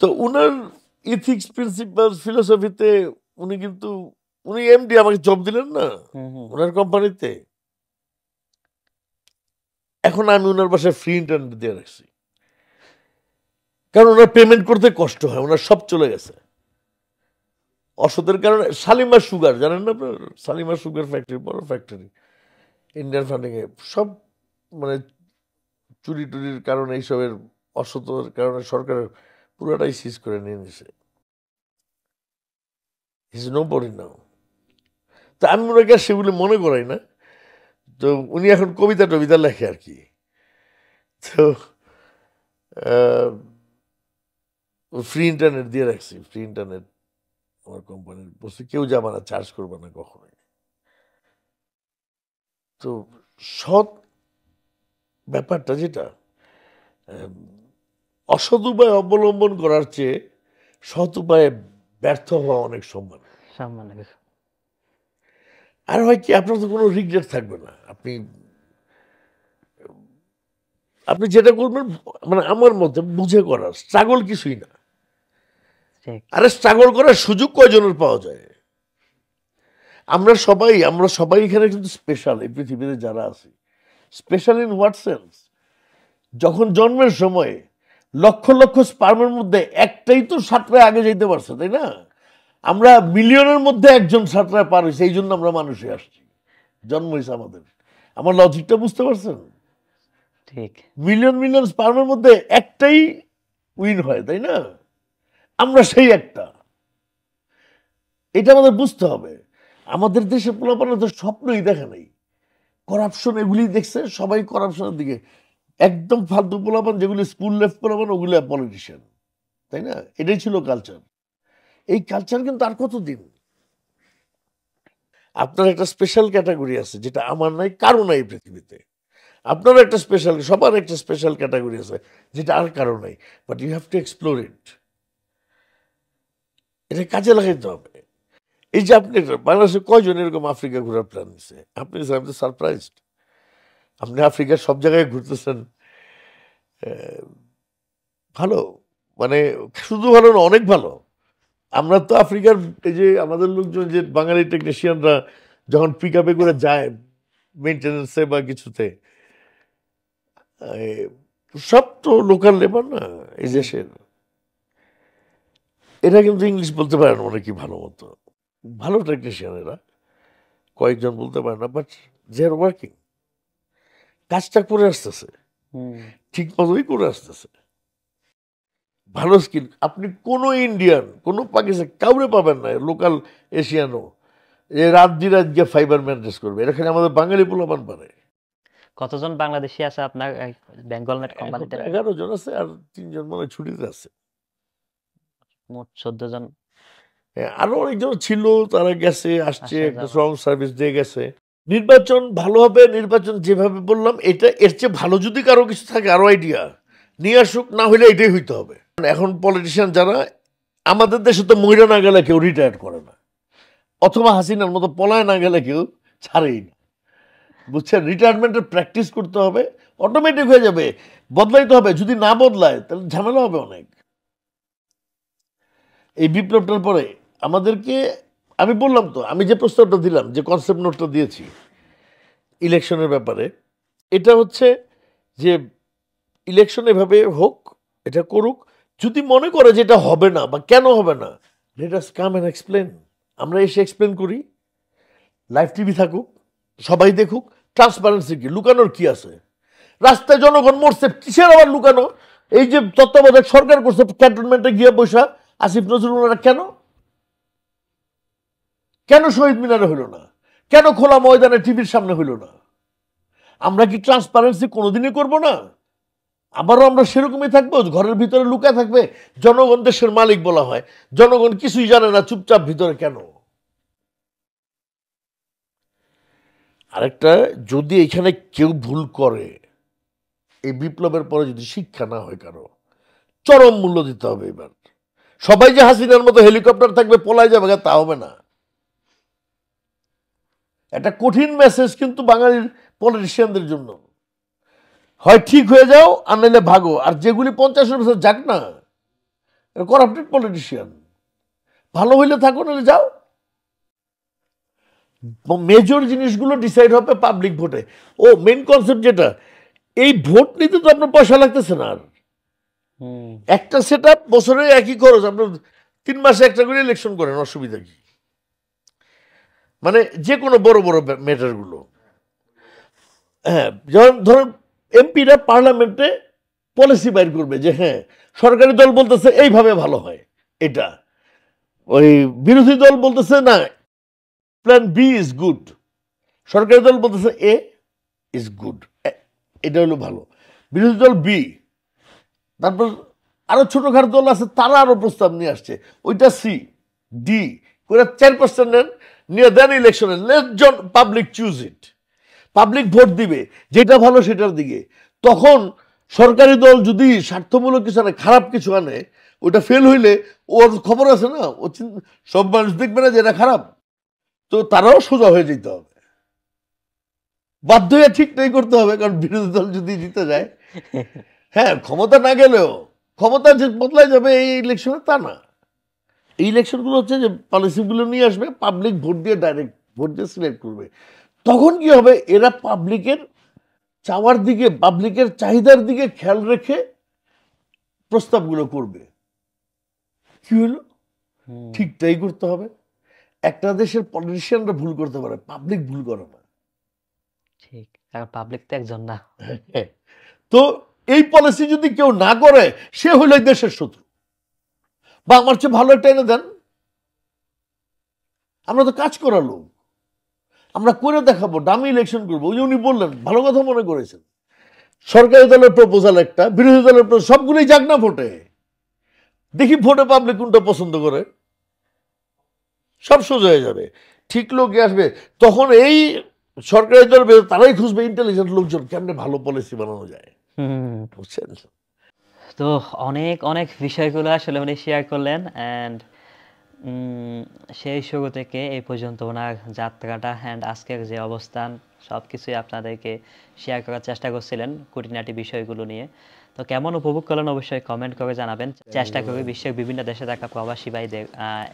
তো উনার ইথিক্স, প্রিন্সিপাল, ফিলোসফিতে উনি কিন্তু, উনি এমডি, আমাকে জব দিলেন না হুম, হুম। ওনার কোম্পানিতে। এখন আমি ওনার বাসায় ফ্রি ইন্টারনেট দিয়ে রাখছি, কারণ ওনার পেমেন্ট করতে কষ্ট হয়, ওনার সব চলে গেছে, অসতের কারণে শালিমার সুগার জানেন না আপনার? শালিমার সুগার ফ্যাক্টরি, বড় ফ্যাক্টরি, ইন্ডিয়ান ফান্ডিং এ সব মানে চুরি টুরির কারণে, এইসবের অসতের কারণে সরকারের পুরোটাই সিজ করে নিয়ে নিছে। ইজ নো বডি নাও। তা আমি ওনাকে সেগুলি মনে করাই না। তো উনি এখন কবিতা টবিতা লেখে আর কি। তো ফ্রি ইন্টারনেট দিয়ে রাখছি, ফ্রি ইন্টারনেট আমার কোম্পানির বলছি কেউ যাবে না, চার্জ করবে না কখনোই। তো সৎ ব্যাপারটা যেটা, অসৎ উপায় অবলম্বন করার চেয়ে সৎ উপায়ে ব্যর্থ হওয়া অনেক সম্মান। সম্মানের। আর হয় কি, আপনার তো কোনো রিগ্রেট থাকবে না। আপনি আপনি যেটা করবেন মানে আমার মতে বুঝে করার, স্ট্রাগল কিছুই না। ঠিক। আরে স্ট্রাগল করার সুযোগ কয়জনের পাওয়া যায়? আমরা সবাই এখানে কিন্তু স্পেশাল, এই পৃথিবীতে যারা আছি। Special in what sense? যখন জন্মের সময় লক্ষ লক্ষ স্পার্মের মধ্যে একটাই তো সাতটায় আগে যেতে পারছে, তাই না? আমরা মিলিয়নের মধ্যে একজন সাতটায় পার হয়েছে, এই জন্য আমরা মানুষে আসছি, জন্ম হয়েছে আমাদের। আমার লজিকটা বুঝতে পারছেন? ঠিক। মিলিয়ন মিলিয়ন স্পার্মের মধ্যে একটাই উইন হয়, তাই না? আমরা সেই একটা। এটা আমাদের বুঝতে হবে। আমাদের দেশে পোলাপান তো স্বপ্নই দেখে নাই, করাপশন এগুলি দেখছে, সবাই করাপশনের দিকে। একদম ফালতু পোলাপান যেগুলি স্কুল লেফট পোলাপান, ওগুলি পলিটিশিয়ান, তাই না? এটাই ছিল কালচার। এই কালচার কিন্তু আর কতদিন? আপনার একটা স্পেশাল ক্যাটাগরি আছে যেটা আমার নাই, কারো নাই পৃথিবীতে। আপনার একটা স্পেশাল, সবার একটা স্পেশাল ক্যাটাগরি আছে যেটা আর কারো নাই, but you have to explore it. এটা কাজে লাগাইতে হবে। এই যে আপনি বাংলাদেশে কয়জন এরকম আফ্রিকা ঘোরার প্ল্যান নিছে? আপনি সারপ্রাইজড। আপনি আফ্রিকার সব জায়গায় ঘুরতেছেন। ভালো, মানে শুধু ভালো না, অনেক ভালো। আমরা তো আফ্রিকার এই যে আমাদের লোকজন, যে বাঙালি টেকনিশিয়ানরা যখন পিক আপে করে যায় মেনটেন্যান্সে বা কিছুতে, সব তো লোকাল লেবার না এই দেশের। এরা কিন্তু ইংলিশ বলতে পারে না অনেকে ভালো মতো, ভালো টেকনিশিয়ান এরা, কয়েকজন বলতে পারে না, বাট দে আর ওয়ার্কিং, কাজটা করে আসতেছে, ঠিক মতোই করে আসতেছে, ভালো স্কিল। আপনি কোনো ইন্ডিয়ান, কোনো পাকিস্তান কাউরে পাবেন না লোকাল এশিয়ানও যে রাত গিয়ে ফাইবার ম্যানেজ করবে। এখানে আমাদের বাঙালি পোলাপান পারে। কতজন বাংলাদেশি আছে আপনার বেঙ্গল নেট কোম্পানিতে? 11 জন আছে, আর 3 জন মানে ছুটিতে আছে। মোট 14 জন। আরো অনেকজন ছিল, তারা গেছে আসছে, আসা একটা যাওয়া। স্ট্রং সার্ভিস দিয়ে গেছে। নির্বাচন ভালো হবে, নির্বাচন যেভাবে বললাম, এটা এর চেয়ে ভালো যদি কারো কিছু থাকে, আরো আইডিয়া নিয়ে আসুক, না হলে এটাই হইতে হবে। এখন পলিটিশিয়ান যারা, আমাদের দেশে তো মহিলা না গেলে কেউ রিটায়ার করে না, অথবা হাসিনার মতো পলায় না গেলে কেউ ছাড়েই না, বুঝছেন? রিটায়ারমেন্টের প্র্যাকটিস করতে হবে, অটোমেটিক হয়ে যাবে। বদলাইতে হবে, যদি না বদলায় তাহলে ঝামেলা হবে অনেক। এই বিপ্লবটার পরে আমাদেরকে, আমি বললাম তো, আমি যে প্রস্তাবটা দিলাম, যে কনসেপ্ট নোটটা দিয়েছি ইলেকশনের ব্যাপারে, এটা হচ্ছে যে ইলেকশন এভাবে হোক, এটা করুক। যদি মনে করে যে এটা হবে না বা কেন হবে না, let us come and explain. আমরা এসে এক্সপ্লেন করি, লাইভ টিভি থাকুক, সবাই দেখুক। ট্রান্সপারেন্সি কি, লুকানোর কি আছে? রাস্তায় জনগণ মরছে, কিসের আবার লুকানো? এই যে তত্ত্বাবধায়ক সরকার করছে, ক্যান্টনমেন্টে গিয়ে বসা আসিফ নজরুল, কেন কেন শহীদ মিনারে হইল না? কেন খোলা ময়দানে টিভির সামনে হইল না? আমরা কি ট্রান্সপারেন্সি কোনোদিনই করব না? আবারও আমরা সেরকমই থাকবো, ঘরের ভিতরে লুকায় থাকবে? জনগণ দেশের মালিক বলা হয়, জনগণ কিছুই জানে না, চুপচাপ ভিতরে কেন? আরেকটা, যদি এখানে কেউ ভুল করে, এই বিপ্লবের পরে যদি শিক্ষা না হয় কারো, চরম মূল্য দিতে হবে। এবার সবাই যে হাসিনার মতো হেলিকপ্টার থাকবে, পলায় যাবে, তা হবে না। একটা কঠিন মেসেজ কিন্তু বাঙালির পলিটিশিয়ানদের জন্য, হয় ঠিক হয়ে যাও আর নাইলে ভাগো। আর যেগুলি 50 বছর যাক না, করাপ্টেড পলিটিশিয়ান, ভালো হইলে থাকো, নাহলে যাও। মেজর জিনিসগুলো ডিসাইড হবে পাবলিক ভোটে। ও মেইন কনসেপ্ট যেটা, এই ভোট নিতে তো আপনার পয়সা লাগতেছে না। আর একটা সেট আপ বছরে একই খরচ, আপনার 3 মাসে একটা করে ইলেকশন করেন, অসুবিধা কি? মানে যে কোনো বড় বড় ম্যাটারগুলো, হ্যাঁ, যেমন ধরুন এমপিরা পার্লামেন্টে পলিসি বাইর করবে যে হ্যাঁ সরকারি দল বলতেছে এইভাবে ভালো হয়, এটা ওই বিরোধী দল বলতেছে না প্ল্যান বি ইজ গুড, সরকারি দল বলতেছে এ ইজ গুড, এটা হলো ভালো, বিরোধী দল বি, তারপর আরো ছোটখাটো দল আছে তারা আরো প্রস্তাব নিয়ে আসছে, ওইটা সি ডি করে 4% নেন, নিয়ে দেন ইলেকশনে, লেট জন public choose it, public vote দিবে যেটা ভালো সেটার দিকে। তখন সরকারি দল যদি স্বার্থমূলক কিছু আনে, খারাপ কিছু আনে, ওটা ফেল হইলে ওর খবর আছে না, ও সব মানুষ দেখবে না যে এটা খারাপ, তো তারাও সোজা হয়ে যেতে হবে, বাধ্য হয়ে ঠিকটাই করতে হবে, কারণ বিরোধী দল যদি জিতে যায়, হ্যাঁ ক্ষমতা না গেলেও ক্ষমতা যে বদলায় যাবে এই ইলেকশনে তা না। এই ইলেকশনগুলো হচ্ছে যে পলিসিগুলো নিয়ে আসবে, পাবলিক ভোট দিয়ে ডাইরেক্ট ভোট দিয়ে সিলেক্ট করবে। তখন কি হবে, এরা পাবলিকের চাওয়ার দিকে, পাবলিকের চাহিদার দিকে খেয়াল রেখে প্রস্তাবগুলো করবে। কি হলো, ঠিকটাই করতে হবে। একটা দেশের পলিটিশিয়ানরা ভুল করতে পারে, পাবলিক ভুল করে না। ঠিক, কারণ পাবলিক তো একজন না। তো এই পলিসি যদি কেউ না করে, সে হইল এই দেশের শত্রু, বা আমার চেয়ে ভালো একটা এনে দেন, আমরা তো কাজ করা লোক, আমরা করে দেখাবো, দামি ইলেকশন করবো। ওই উনি বললেন, ভালো কথা মনে করেছেন, সরকারি দলের প্রপোজাল একটা, বিরোধী দলের সবগুলোই যাক না ভোটে, দেখি ভোটে পাবলিক কোনটা পছন্দ করে, সব সোজা হয়ে যাবে, ঠিক লোকই আসবে। তখন এই সরকারি দল তারাই খুঁজবে ইন্টেলিজেন্ট লোকজন, কেমনে ভালো পলিসি বানানো যায়, বুঝছেন? তো অনেক অনেক বিষয়গুলো আসলে উনি শেয়ার করলেন, অ্যান্ড সেই শুরু থেকে এই পর্যন্ত ওনার যাত্রাটা অ্যান্ড আজকের যে অবস্থান সব কিছুই আপনাদেরকে শেয়ার করার চেষ্টা করছিলেন খুঁটিনাটি বিষয়গুলো নিয়ে। তো কেমন উপভোগ করলেন অবশ্যই কমেন্ট করে জানাবেন। চেষ্টা করি বিশ্বের বিভিন্ন দেশে থাকা প্রবাসী ভাইদের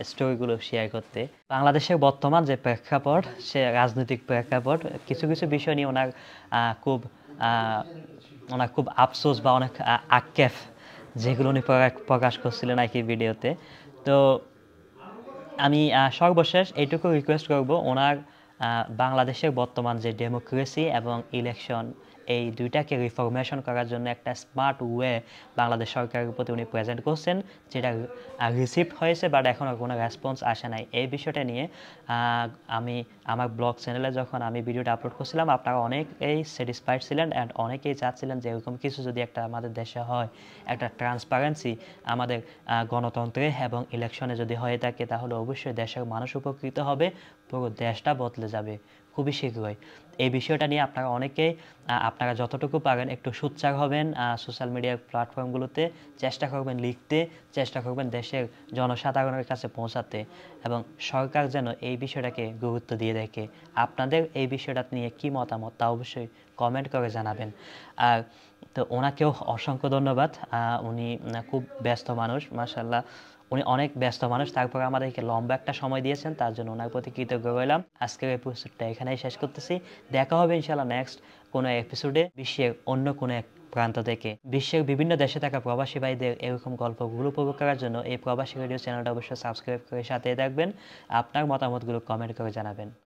স্টোরিগুলো শেয়ার করতে। বাংলাদেশের বর্তমান যে প্রেক্ষাপট, সে রাজনৈতিক প্রেক্ষাপট, কিছু কিছু বিষয় নিয়ে ওনার খুব আফসোস বা অনেক আক্ষেপ যেগুলো উনি প্রকাশ করছিলেন আর কি ভিডিওতে। তো আমি সর্বশেষ এইটুকু রিকোয়েস্ট করব, ওনার বাংলাদেশের বর্তমান যে ডেমোক্রেসি এবং ইলেকশন, এই দুইটাকে রিফরমেশন করার জন্য একটা স্মার্ট ওয়ে বাংলাদেশ সরকারের প্রতি উনি প্রেজেন্ট করছেন, যেটা রিসিভ হয়েছে বাট এখনও কোনো রেসপন্স আসে নাই। এই বিষয়টা নিয়ে আমি আমার ব্লগ চ্যানেলে যখন আমি ভিডিওটা আপলোড করছিলাম, আপনারা অনেকেই স্যাটিসফাইড ছিলেন অ্যান্ড অনেকেই চাচ্ছিলেন যে এরকম কিছু যদি একটা আমাদের দেশে হয়, একটা ট্রান্সপারেন্সি আমাদের গণতন্ত্রে এবং ইলেকশনে যদি হয়ে থাকে, তাহলে অবশ্যই দেশের মানুষ উপকৃত হবে, পুরো দেশটা বদলে যাবে খুবই শীঘ্রই। এই বিষয়টা নিয়ে আপনারা যতটুকু পারেন একটু সোচ্চার হবেন, সোশ্যাল মিডিয়া প্ল্যাটফর্মগুলোতে চেষ্টা করবেন লিখতে, চেষ্টা করবেন দেশের জনসাধারণের কাছে পৌঁছাতে, এবং সরকার যেন এই বিষয়টাকে গুরুত্ব দিয়ে দেখে। আপনাদের এই বিষয়টা নিয়ে কি মতামত তা অবশ্যই কমেন্ট করে জানাবেন। আর তো ওনাকেও অসংখ্য ধন্যবাদ, উনি খুব ব্যস্ত মানুষ, মাশাআল্লাহ উনি অনেক ব্যস্ত মানুষ, তারপরে আমাদেরকে লম্বা একটা সময় দিয়েছেন, তার জন্য ওনার প্রতি কৃতজ্ঞ রইলাম। আজকের এপিসোডটা এখানেই শেষ করতেছি, দেখা হবে ইনশাআল্লাহ নেক্সট কোনো এপিসোডে বিশ্বের অন্য কোনো এক প্রান্ত থেকে। বিশ্বের বিভিন্ন দেশে থাকা প্রবাসী ভাইদের এরকম গল্পগুলো উপভোগ করার জন্য এই প্রবাসী রেডিও চ্যানেলটা অবশ্যই সাবস্ক্রাইব করে সাথে থাকবেন। আপনার মতামতগুলো কমেন্ট করে জানাবেন।